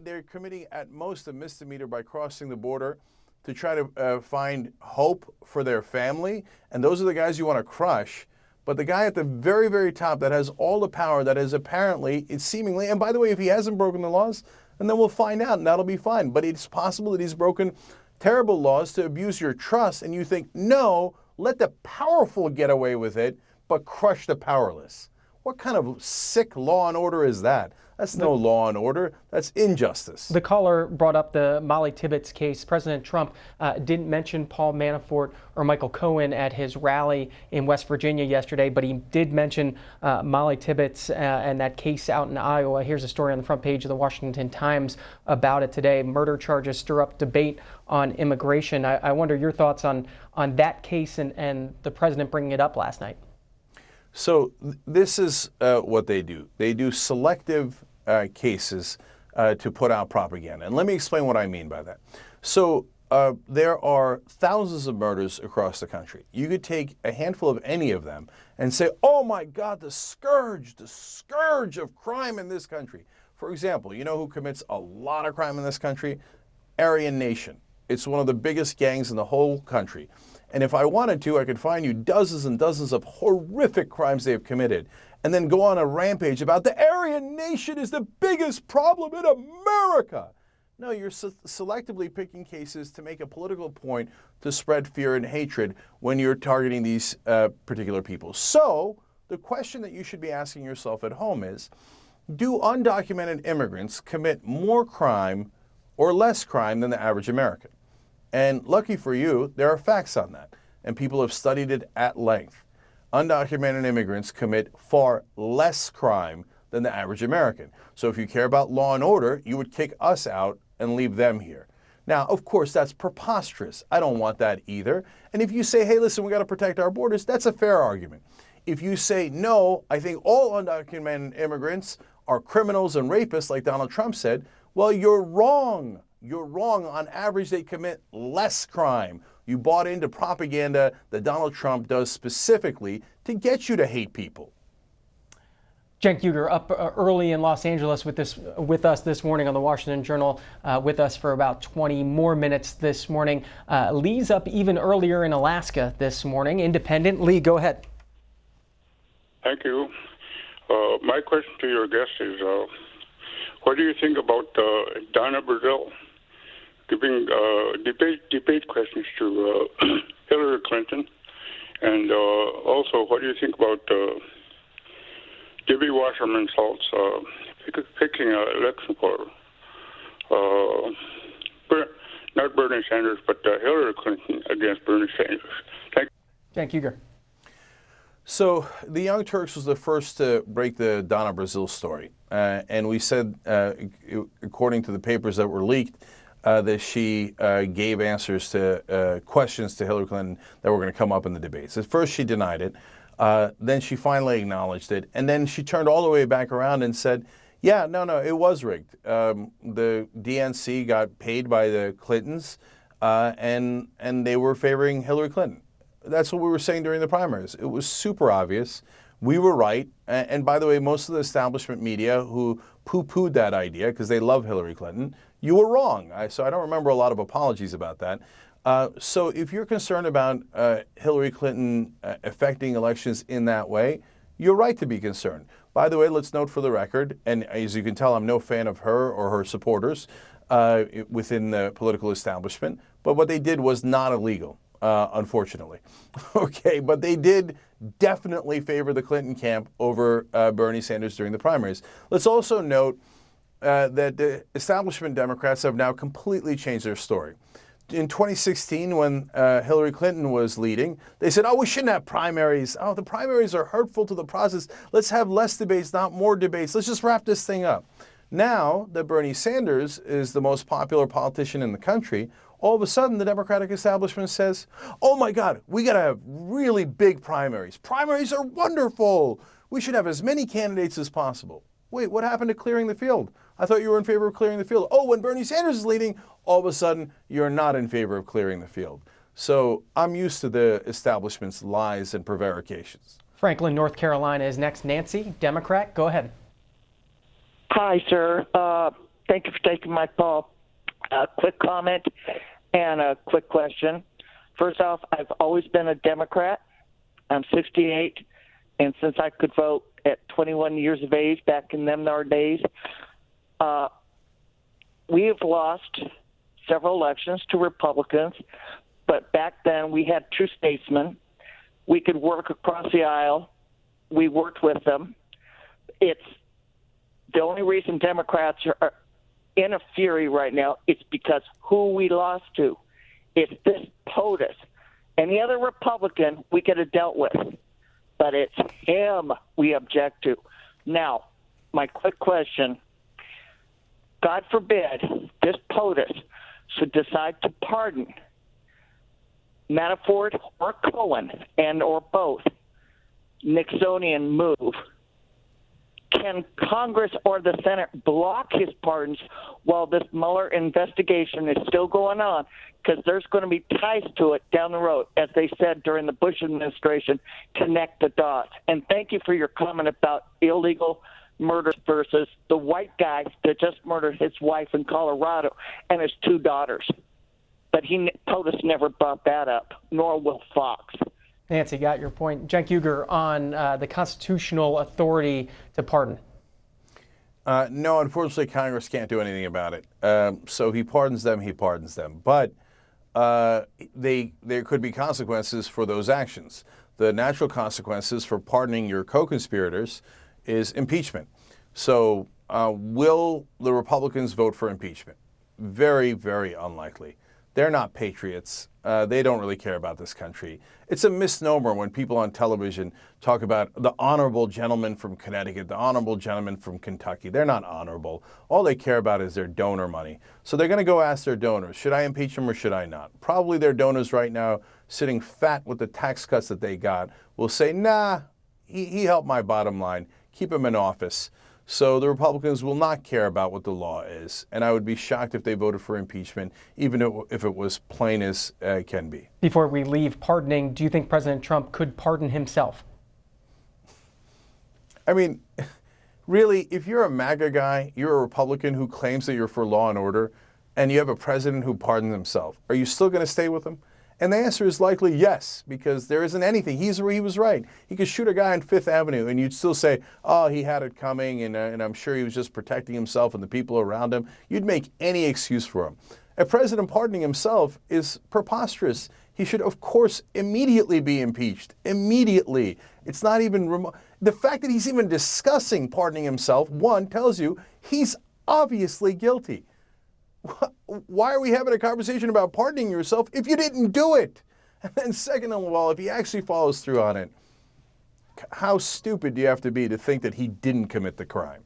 They're committing at most a misdemeanor by crossing the border to try to find hope for their family. And those are the guys you want to crush. But the guy at the very, very top that has all the power, that is apparently, it's seemingly, and by the way, if he hasn't broken the laws, and then we'll find out, and that'll be fine. But it's possible that he's broken terrible laws to abuse your trust, and you think, no, let the powerful get away with it, but crush the powerless. What kind of sick law and order is that? That's no law and order. That's injustice. The caller brought up the Molly Tibbetts case. President Trump didn't mention Paul Manafort or Michael Cohen at his rally in West Virginia yesterday, but he did mention Molly Tibbetts and that case out in Iowa. Here's a story on the front page of the Washington Times about it today. Murder charges stir up debate on immigration. I wonder your thoughts on that case and the president bringing it up last night. So this is what they do. They do selective cases to put out propaganda. And let me explain what I mean by that. So there are thousands of murders across the country. You could take a handful of any of them and say, oh my God, the scourge of crime in this country. For example, you know who commits a lot of crime in this country? Aryan Nation. It's one of the biggest gangs in the whole country. And if I wanted to, I could find you dozens and dozens of horrific crimes they've committed and then go on a rampage about the Aryan Nation is the biggest problem in America. No, you're selectively picking cases to make a political point to spread fear and hatred when you're targeting these particular people. So the question that you should be asking yourself at home is, do undocumented immigrants commit more crime or less crime than the average American? And lucky for you, there are facts on that, and people have studied it at length. Undocumented immigrants commit far less crime than the average American. So if you care about law and order, you would kick us out and leave them here. Now, of course, that's preposterous. I don't want that either. And if you say, hey, listen, we got to protect our borders, that's a fair argument. If you say, no, I think all undocumented immigrants are criminals and rapists, like Donald Trump said, well, you're wrong. You're wrong. On average, they commit less crime. You bought into propaganda that Donald Trump does specifically to get you to hate people. Cenk Uygur up early in Los Angeles with us this morning on the Washington Journal, with us for about 20 more minutes this morning. Lee's up even earlier in Alaska this morning. Independent. Lee, go ahead. Thank you. My question to your guest is, what do you think about Donna Brazile giving debate questions to Hillary Clinton? And also, what do you think about Debbie Wasserman Schultz picking an election for not Bernie Sanders, but Hillary Clinton against Bernie Sanders? Cenk Uygur. So the Young Turks was the first to break the Donna Brazile story. And we said, according to the papers that were leaked, that she gave answers to questions to Hillary Clinton that were going to come up in the debates. At first, she denied it. Then she finally acknowledged it. And then she turned all the way back around and said, yeah, no, it was rigged. The DNC got paid by the Clintons, and they were favoring Hillary Clinton. That's what we were saying during the primaries. It was super obvious. We were right. And by the way, most of the establishment media who poo-pooed that idea because they love Hillary Clinton, you were wrong. So I don't remember a lot of apologies about that. So if you're concerned about Hillary Clinton affecting elections in that way, you're right to be concerned. By the way, let's note for the record, and as you can tell, I'm no fan of her or her supporters within the political establishment, but what they did was not illegal. Unfortunately. Okay, but they did definitely favor the Clinton camp over Bernie Sanders during the primaries. Let's also note that the establishment Democrats have now completely changed their story. In 2016, when Hillary Clinton was leading, they said, oh, we shouldn't have primaries. Oh, the primaries are hurtful to the process. Let's have less debates, not more debates. Let's just wrap this thing up. Now that Bernie Sanders is the most popular politician in the country, all of a sudden the Democratic establishment says, oh my God, we got to have really big primaries. Primaries are wonderful. We should have as many candidates as possible. Wait, what happened to clearing the field? I thought you were in favor of clearing the field. Oh, when Bernie Sanders is leading, all of a sudden you're not in favor of clearing the field. So I'm used to the establishment's lies and prevarications. Franklin, North Carolina is next. Nancy, Democrat, go ahead. Hi, sir. Thank you for taking my call. A quick comment and a quick question. First off, I've always been a Democrat. I'm 68, and since I could vote at 21 years of age back in them days, we have lost several elections to Republicans, but back then we had true statesmen. We could work across the aisle. We worked with them. It's the only reason Democrats are in a fury right now. It's because who we lost to. It's this POTUS. Any other Republican we could have dealt with, but it's him we object to. Now, my quick question, God forbid this POTUS should decide to pardon Manafort or Cohen and or both, Nixonian move. Can Congress or the Senate block his pardons while this Mueller investigation is still going on? Because there's going to be ties to it down the road, as they said during the Bush administration, connect the dots. And thank you for your comment about illegal murder versus the white guy that just murdered his wife in Colorado and his two daughters. But POTUS never brought that up, nor will Fox. Nancy, got your point. Cenk Uygur, on the constitutional authority to pardon. No, unfortunately, Congress can't do anything about it. So he pardons them, But there could be consequences for those actions. The natural consequences for pardoning your co-conspirators is impeachment. So will the Republicans vote for impeachment? Very, very unlikely. They're not patriots. They don't really care about this country. It's a misnomer when people on television talk about the honorable gentleman from Connecticut, the honorable gentleman from Kentucky. They're not honorable. All they care about is their donor money. So they're going to go ask their donors, should I impeach him or should I not? Probably their donors right now, sitting fat with the tax cuts that they got, will say, nah, he helped my bottom line. Keep him in office. So the Republicans will not care about what the law is. And I would be shocked if they voted for impeachment, even if it was plain as can be. Before we leave pardoning, do you think President Trump could pardon himself? I mean, really, if you're a MAGA guy, you're a Republican who claims that you're for law and order, and you have a president who pardons himself, are you still going to stay with him? And the answer is likely yes, because there isn't anything. He was right. He could shoot a guy on Fifth Avenue, and you'd still say, oh, he had it coming, and I'm sure he was just protecting himself and the people around him. You'd make any excuse for him. A president pardoning himself is preposterous. He should, of course, immediately be impeached. Immediately. It's not even remote. The fact that he's even discussing pardoning himself, one, tells you he's obviously guilty. Why are we having a conversation about pardoning yourself if you didn't do it? And then second of all, if he actually follows through on it, how stupid do you have to be to think that he didn't commit the crime?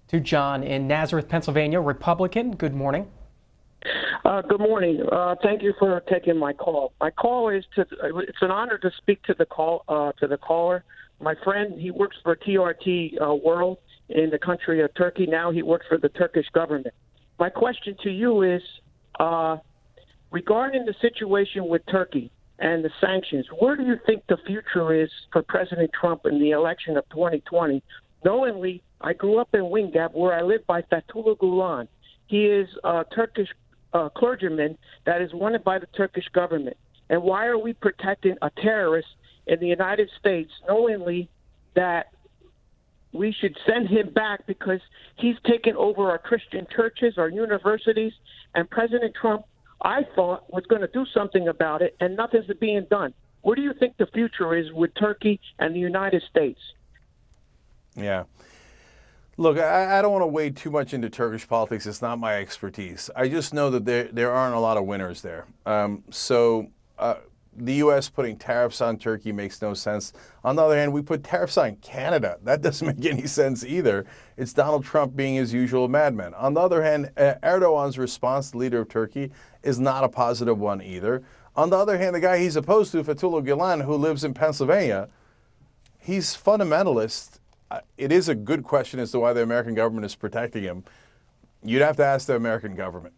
To John in Nazareth, Pennsylvania, Republican. Good morning. Good morning. Thank you for taking my call. My call is it's an honor to speak to the caller. My friend, he works for TYT World in the country of Turkey. Now he works for the Turkish government. My question to you is, regarding the situation with Turkey and the sanctions, where do you think the future is for President Trump in the election of 2020? Knowingly, I grew up in Wingap, where I live by Fethullah Gulen. He is a Turkish clergyman that is wanted by the Turkish government. And why are we protecting a terrorist in the United States, knowingly that we should send him back because he's taken over our Christian churches, our universities, and President Trump, I thought, was going to do something about it, and nothing's being done. What do you think the future is with Turkey and the United States? Yeah. Look, I don't want to wade too much into Turkish politics. It's not my expertise. I just know that there aren't a lot of winners there. The U.S. putting tariffs on Turkey makes no sense. On the other hand, we put tariffs on Canada. That doesn't make any sense either. It's Donald Trump being his usual madman. On the other hand, Erdogan's response, the leader of Turkey, is not a positive one either. On the other hand, the guy he's opposed to, Fethullah Gulen, who lives in Pennsylvania, he's fundamentalist. It is a good question as to why the American government is protecting him. You'd have to ask the American government.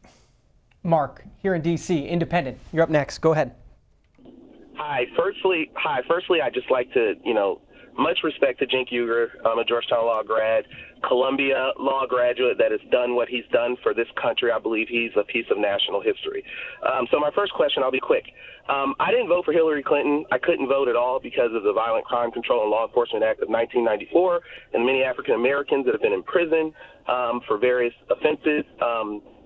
Mark, here in D.C., independent. You're up next. Go ahead. Hi. Firstly, I'd just like to, much respect to Cenk Uygur. I'm a Georgetown law grad, Columbia law graduate that has done what he's done for this country. I believe he's a piece of national history. So my first question, I'll be quick. I didn't vote for Hillary Clinton. I couldn't vote at all because of the Violent Crime Control and Law Enforcement Act of 1994 and many African Americans that have been in prison for various offenses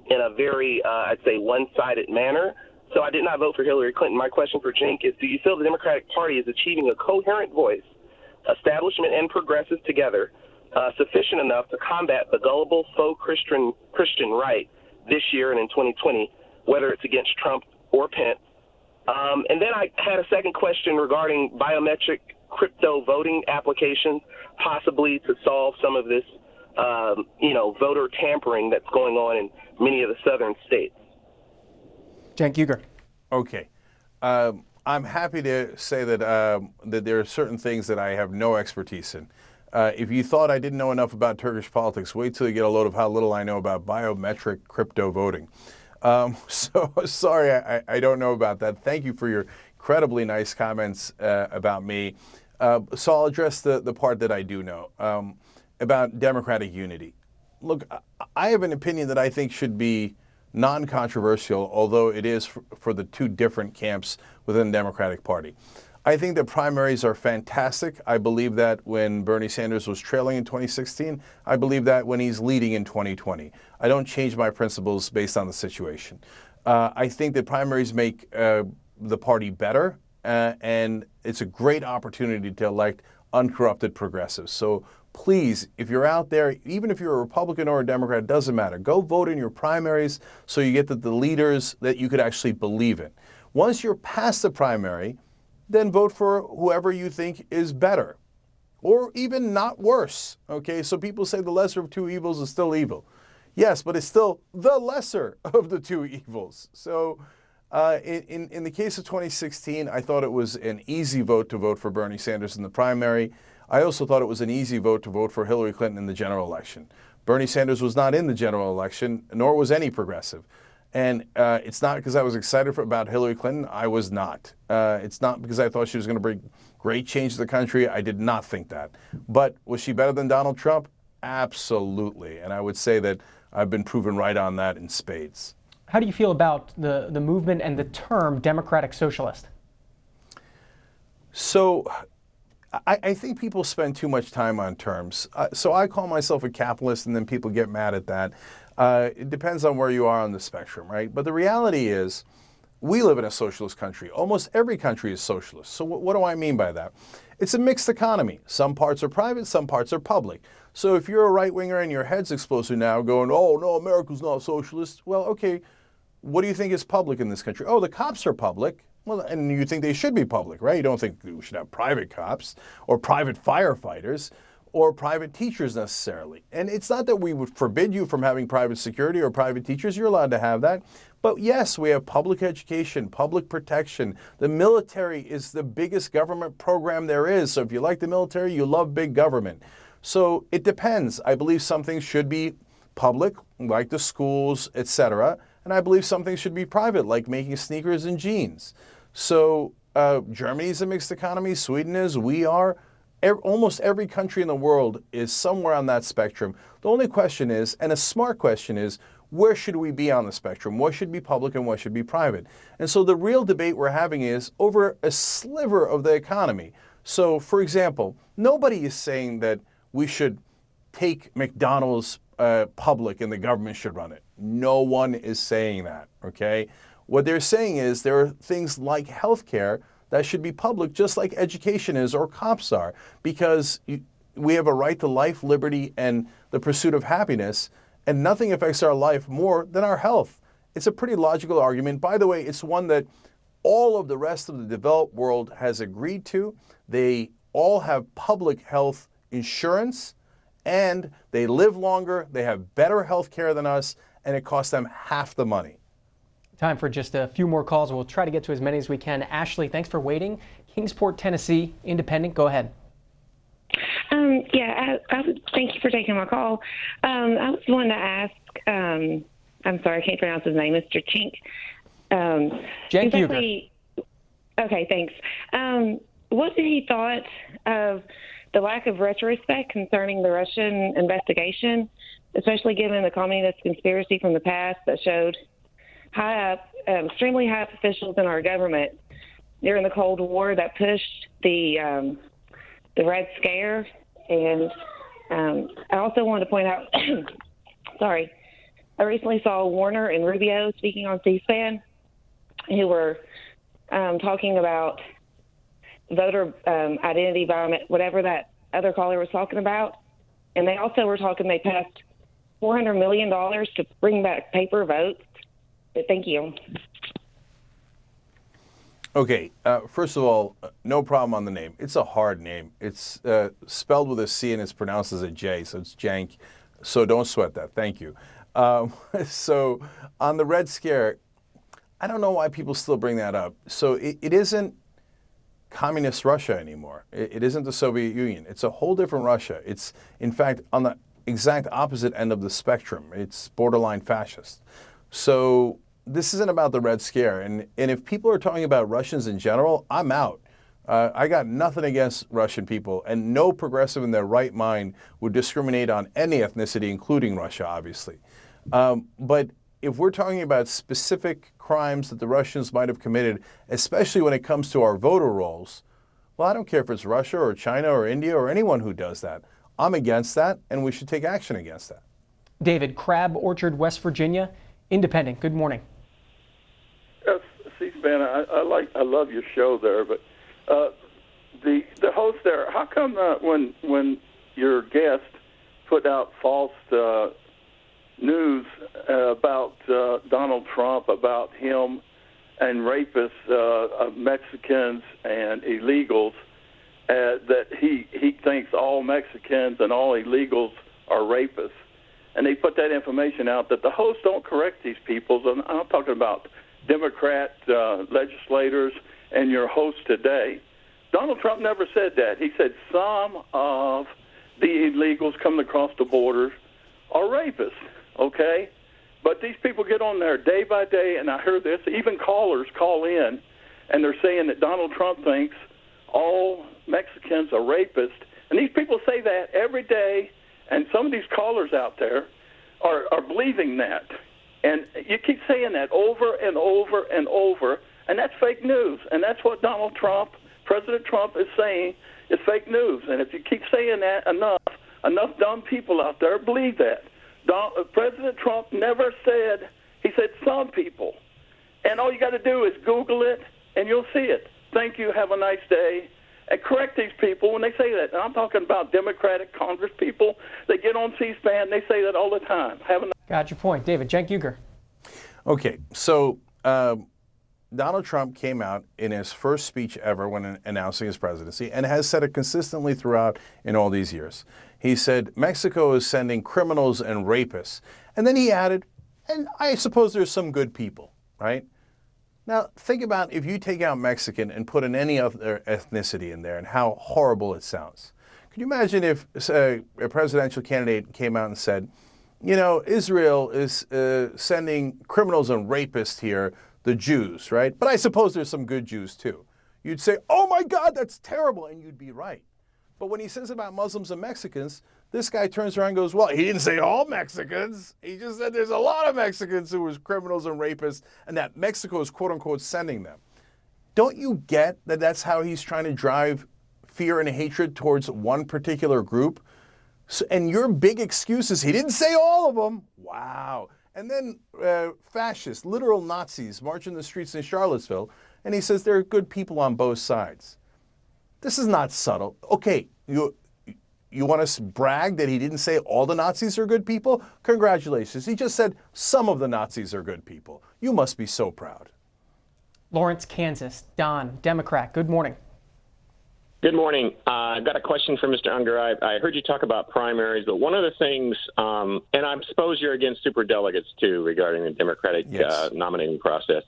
in a very, I'd say, one-sided manner. So I did not vote for Hillary Clinton. My question for Cenk is, do you feel the Democratic Party is achieving a coherent voice, establishment and progressives together, sufficient enough to combat the gullible faux Christian right this year and in 2020, whether it's against Trump or Pence? And then I had a second question regarding biometric crypto voting applications, possibly to solve some of this, voter tampering that's going on in many of the southern states. Cenk Uygur. Okay. I'm happy to say that that there are certain things that I have no expertise in. If you thought I didn't know enough about Turkish politics, wait till you get a load of how little I know about biometric crypto voting. So sorry, I don't know about that. Thank you for your incredibly nice comments about me. So I'll address the part that I do know about democratic unity. Look, I have an opinion that I think should be non-controversial, although it is for the two different camps within the Democratic Party. I think that primaries are fantastic. I believe that when Bernie Sanders was trailing in 2016. I believe that when he's leading in 2020. I don't change my principles based on the situation. I think that primaries make the party better, and it's a great opportunity to elect uncorrupted progressives. So please, if you're out there, even if you're a Republican or a Democrat, it doesn't matter. Go vote in your primaries so you get the leaders that you could actually believe in. Once you're past the primary, then vote for whoever you think is better or even not worse. Okay, so people say the lesser of two evils is still evil. Yes, but it's still the lesser of the two evils. So in the case of 2016, I thought it was an easy vote to vote for Bernie Sanders in the primary. I also thought it was an easy vote to vote for Hillary Clinton in the general election. Bernie Sanders was not in the general election, nor was any progressive. And it's not because I was excited about Hillary Clinton. I was not. It's not because I thought she was going to bring great change to the country. I did not think that. But was she better than Donald Trump? Absolutely. And I would say that I've been proven right on that in spades. How do you feel about the movement and the term democratic socialist? So I think people spend too much time on terms. So I call myself a capitalist, and then people get mad at that. It depends on where you are on the spectrum, right? But the reality is we live in a socialist country. Almost every country is socialist. So what do I mean by that? It's a mixed economy. Some parts are private, some parts are public. So if you're a right-winger and your head's exploding now going, oh, no, America's not socialist. Well, okay, what do you think is public in this country? Oh, the cops are public. Well, and you think they should be public, right? You don't think we should have private cops or private firefighters or private teachers necessarily. And it's not that we would forbid you from having private security or private teachers. You're allowed to have that. But yes, we have public education, public protection. The military is the biggest government program there is. So if you like the military, you love big government. So it depends. I believe some things should be public, like the schools, etc. And I believe some things should be private, like making sneakers and jeans. So Germany's a mixed economy. Sweden is. We are. Almost every country in the world is somewhere on that spectrum. The only question is, and a smart question is, where should we be on the spectrum? What should be public and what should be private? And so the real debate we're having is over a sliver of the economy. So, for example, nobody is saying that we should take McDonald's public and the government should run it. No one is saying that, okay? What they're saying is there are things like healthcare that should be public, just like education is or cops are, because we have a right to life, liberty, and the pursuit of happiness, and nothing affects our life more than our health. It's a pretty logical argument. By the way, it's one that all of the rest of the developed world has agreed to. They all have public health insurance, and they live longer, they have better health care than us, and it costs them half the money. Time for just a few more calls. We'll try to get to as many as we can. Ashley, thanks for waiting. Kingsport, Tennessee, independent. Go ahead. Thank you for taking my call. I was wanting to ask, I'm sorry, I can't pronounce his name, Mr. Cenk. Cenk Uygur. Okay, thanks. What did he thought of the lack of retrospect concerning the Russian investigation, especially given the communist conspiracy from the past that showed extremely high officials in our government during the Cold War that pushed the Red Scare? And I also wanted to point out, sorry, I recently saw Warner and Rubio speaking on C-SPAN, who were talking about voter identity biometric, whatever that other caller was talking about. And they also were talking, they passed $400 million to bring back paper votes. Thank you. Okay, first of all, no problem on the name. It's a hard name. It's spelled with a C and it's pronounced as a J, so it's Cenk. So don't sweat that. Thank you. So on the Red Scare, I don't know why people still bring that up. So it isn't communist Russia anymore. It isn't the Soviet Union. It's a whole different Russia. It's, in fact, on the exact opposite end of the spectrum. It's borderline fascist. So this isn't about the Red Scare. And if people are talking about Russians in general, I'm out. I got nothing against Russian people, and no progressive in their right mind would discriminate on any ethnicity, including Russia, obviously. But if we're talking about specific crimes that the Russians might have committed, especially when it comes to our voter rolls, well, I don't care if it's Russia or China or India or anyone who does that. I'm against that, and we should take action against that. David, Crab Orchard, West Virginia, independent. Good morning. Yes, C-SPAN, I love your show there, but the host there, how come when your guest put out false news about Donald Trump, about him and rapists of Mexicans and illegals, that he thinks all Mexicans and all illegals are rapists, and they put that information out, that the hosts don't correct these people. And I'm talking about Democrat legislators and your host today. Donald Trump never said that. He said some of the illegals coming across the border are rapists, okay? But these people get on there day by day, and I heard this, even callers call in, and they're saying that Donald Trump thinks all Mexicans are rapists. And these people say that every day, and some of these callers out there are believing that. And you keep saying that over and over and over, and that's fake news. And that's what Donald Trump, President Trump, is saying is fake news. And if you keep saying that enough dumb people out there believe that. President Trump never said, he said some people. And all you got to do is Google it, and you'll see it. Thank you. Have a nice day. And correct these people when they say that. And I'm talking about Democratic Congress people. They get on C-SPAN. They say that all the time. Got your point. David, Cenk Uygur. Okay, so Donald Trump came out in his first speech ever when announcing his presidency, and has said it consistently throughout in all these years. He said, Mexico is sending criminals and rapists. And then he added, and I suppose there's some good people, right? Now, think about if you take out Mexican and put in any other ethnicity in there and how horrible it sounds. Could you imagine if a presidential candidate came out and said, you know, Israel is sending criminals and rapists here, the Jews, right? But I suppose there's some good Jews too. You'd say, oh my God, that's terrible, and you'd be right. But when he says about Muslims and Mexicans, this guy turns around and goes, well, he didn't say all Mexicans. He just said there's a lot of Mexicans who was criminals and rapists, and that Mexico is quote unquote sending them. Don't you get that that's how he's trying to drive fear and hatred towards one particular group? So, and your big excuse is he didn't say all of them. Wow. And then fascists, literal Nazis, march in the streets in Charlottesville. and he says there are good people on both sides. This is not subtle. Okay, you want to brag that he didn't say all the Nazis are good people? Congratulations. He just said some of the Nazis are good people. You must be so proud. Lawrence, Kansas. Don, Democrat. Good morning. Good morning. I've got a question for Mr. Unger. I heard you talk about primaries, but one of the things, and I suppose you're against superdelegates too regarding the Democratic nominating process,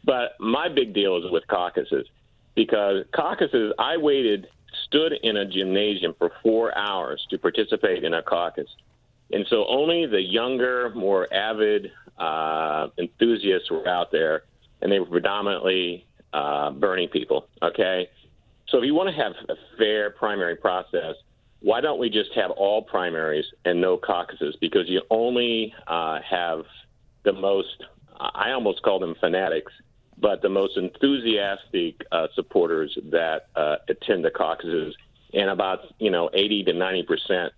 but my big deal is with caucuses, because caucuses, I stood in a gymnasium for 4 hours to participate in a caucus. And so only the younger, more avid enthusiasts were out there, and they were predominantly Bernie people, okay? So if you want to have a fair primary process, why don't we just have all primaries and no caucuses? Because you only have the most, I almost call them fanatics, but the most enthusiastic supporters that attend the caucuses, and about 80 to 90%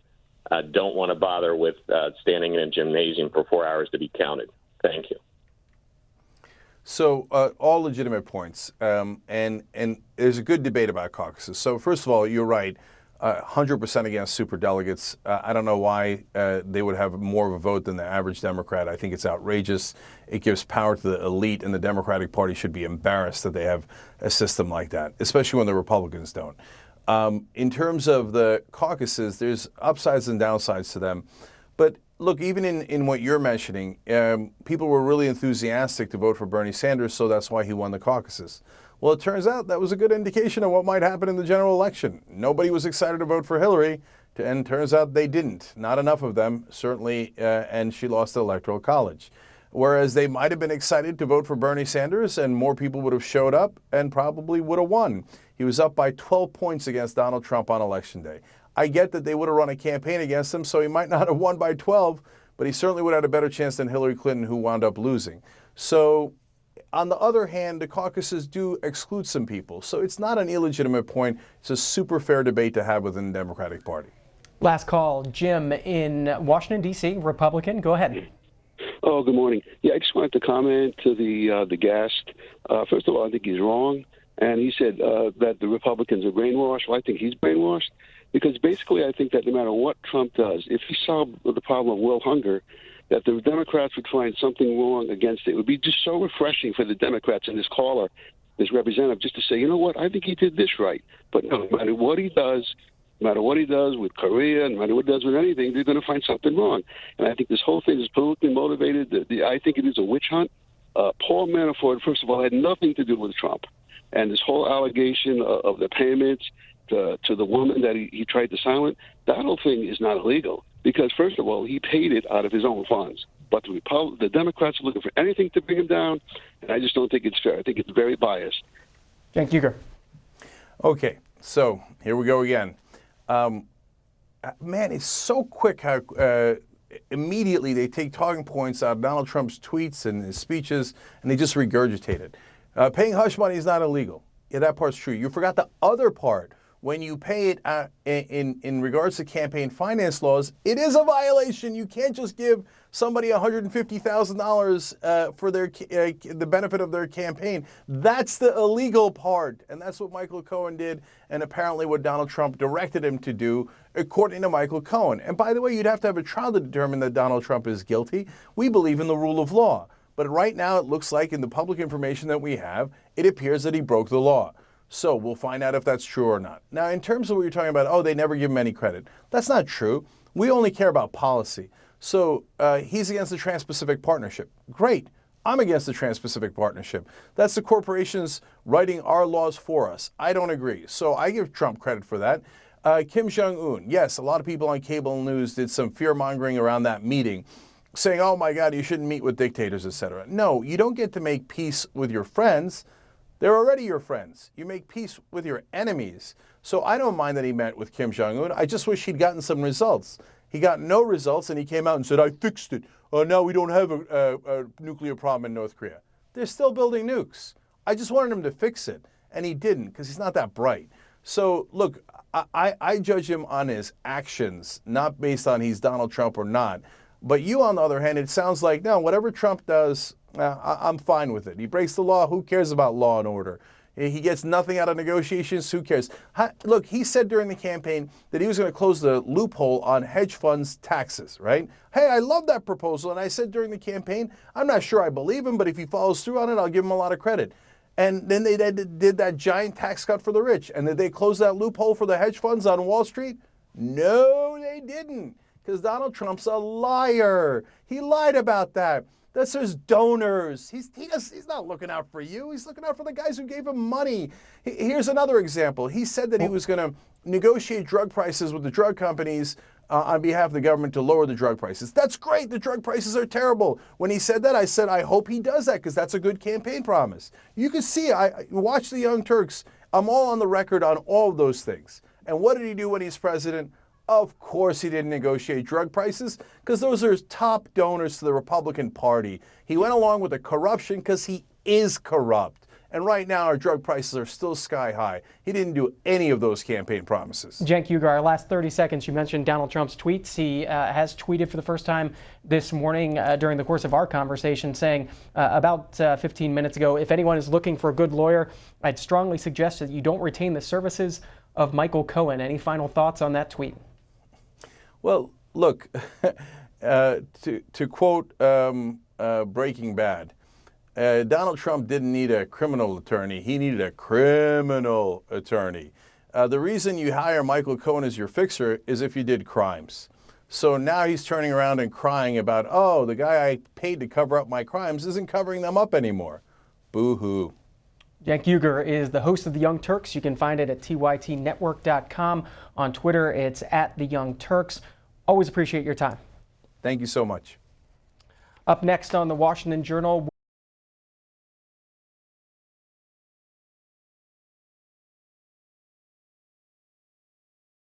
don't want to bother with standing in a gymnasium for 4 hours to be counted. Thank you. So all legitimate points, and there's a good debate about caucuses. So first of all, you're right, 100% against superdelegates. I don't know why they would have more of a vote than the average Democrat. I think it's outrageous. It gives power to the elite, and the Democratic Party should be embarrassed that they have a system like that, especially when the Republicans don't. In terms of the caucuses, there's upsides and downsides to them. But look, even in what you're mentioning, people were really enthusiastic to vote for Bernie Sanders, so that's why he won the caucuses. Well, it turns out that was a good indication of what might happen in the general election. Nobody was excited to vote for Hillary, and turns out they didn't. Not enough of them, certainly, and she lost the Electoral College. Whereas they might have been excited to vote for Bernie Sanders, and more people would have showed up and probably would have won. He was up by 12 points against Donald Trump on Election Day. I get that they would have run a campaign against him, so he might not have won by 12, but he certainly would have had a better chance than Hillary Clinton, who wound up losing. So on the other hand, the caucuses do exclude some people. So it's not an illegitimate point. It's a super fair debate to have within the Democratic Party. Last call, Jim in Washington, D.C., Republican. Go ahead. Oh, good morning. Yeah, I just wanted to comment to the guest. First of all, I think he's wrong. And he said that the Republicans are brainwashed. Well, I think he's brainwashed. Because basically, I think that no matter what Trump does, if he solved the problem of world hunger, that the Democrats would find something wrong against it. It would be just so refreshing for the Democrats and this caller, this representative, just to say, you know what, I think he did this right. But no matter what he does, no matter what he does with Korea, no matter what he does with anything, they're going to find something wrong. And I think this whole thing is politically motivated. I think it is a witch hunt. Paul Manafort, first of all, had nothing to do with Trump. And this whole allegation of the payments to the woman that he tried to silence, that whole thing is not illegal because, first of all, he paid it out of his own funds. But the Democrats are looking for anything to bring him down, and I just don't think it's fair. I think it's very biased. Cenk Uygur. Okay, so here we go again. Man, it's so quick how immediately they take talking points out of Donald Trump's tweets and his speeches, and they just regurgitate it. Paying hush money is not illegal. Yeah, that part's true. You forgot the other part. When you pay it in regards to campaign finance laws, it is a violation. You can't just give somebody $150,000 for the benefit of their campaign. That's the illegal part, and that's what Michael Cohen did, and apparently what Donald Trump directed him to do, according to Michael Cohen. And by the way, you'd have to have a trial to determine that Donald Trump is guilty. We believe in the rule of law. But right now, it looks like in the public information that we have, it appears that he broke the law. So we'll find out if that's true or not. Now, in terms of what you're talking about, oh, they never give him any credit. That's not true. We only care about policy. So he's against the Trans-Pacific Partnership. Great. I'm against the Trans-Pacific Partnership. That's the corporations writing our laws for us. I don't agree. So I give Trump credit for that. Kim Jong-un, yes, a lot of people on cable news did some fear-mongering around that meeting, saying, oh my God, you shouldn't meet with dictators, etc. No, you don't get to make peace with your friends. They're already your friends. You make peace with your enemies. So I don't mind that he met with Kim Jong-un. I just wish he'd gotten some results. He got no results, and he came out and said, I fixed it. Now we don't have a nuclear problem in North Korea. They're still building nukes. I just wanted him to fix it, and he didn't because he's not that bright. So, look, I judge him on his actions, not based on he's Donald Trump or not. But you, on the other hand, it sounds like, no, whatever Trump does, I'm fine with it. He breaks the law. Who cares about law and order? He gets nothing out of negotiations. Who cares? Look, he said during the campaign that he was going to close the loophole on hedge funds taxes, right? Hey, I love that proposal. And I said during the campaign, I'm not sure I believe him, but if he follows through on it, I'll give him a lot of credit. And then they did that giant tax cut for the rich. And did they close that loophole for the hedge funds on Wall Street? No, they didn't. Because Donald Trump's a liar. He lied about that. That's his donors. He's not looking out for you. He's looking out for the guys who gave him money. Here's another example. He said that he was going to negotiate drug prices with the drug companies on behalf of the government to lower the drug prices. That's great. The drug prices are terrible. When he said that, I said, I hope he does that because that's a good campaign promise. You can see, I watch the Young Turks. I'm all on the record on all of those things. And what did he do when he's president? Of course he didn't negotiate drug prices because those are his top donors to the Republican Party. He went along with the corruption because he is corrupt. And right now our drug prices are still sky high. He didn't do any of those campaign promises. Cenk Uygur, our last 30 seconds, you mentioned Donald Trump's tweets. He has tweeted for the first time this morning during the course of our conversation saying about 15 minutes ago, if anyone is looking for a good lawyer, I'd strongly suggest that you don't retain the services of Michael Cohen. Any final thoughts on that tweet? Well, look, to quote Breaking Bad, Donald Trump didn't need a criminal attorney. He needed a criminal attorney. The reason you hire Michael Cohen as your fixer is if you did crimes. So now he's turning around and crying about, oh, the guy I paid to cover up my crimes isn't covering them up anymore. Boo-hoo. Cenk Uygur is the host of The Young Turks. You can find it at tytnetwork.com. On Twitter, it's at The Young Turks. Always appreciate your time. Thank you so much. Up next on the Washington Journal.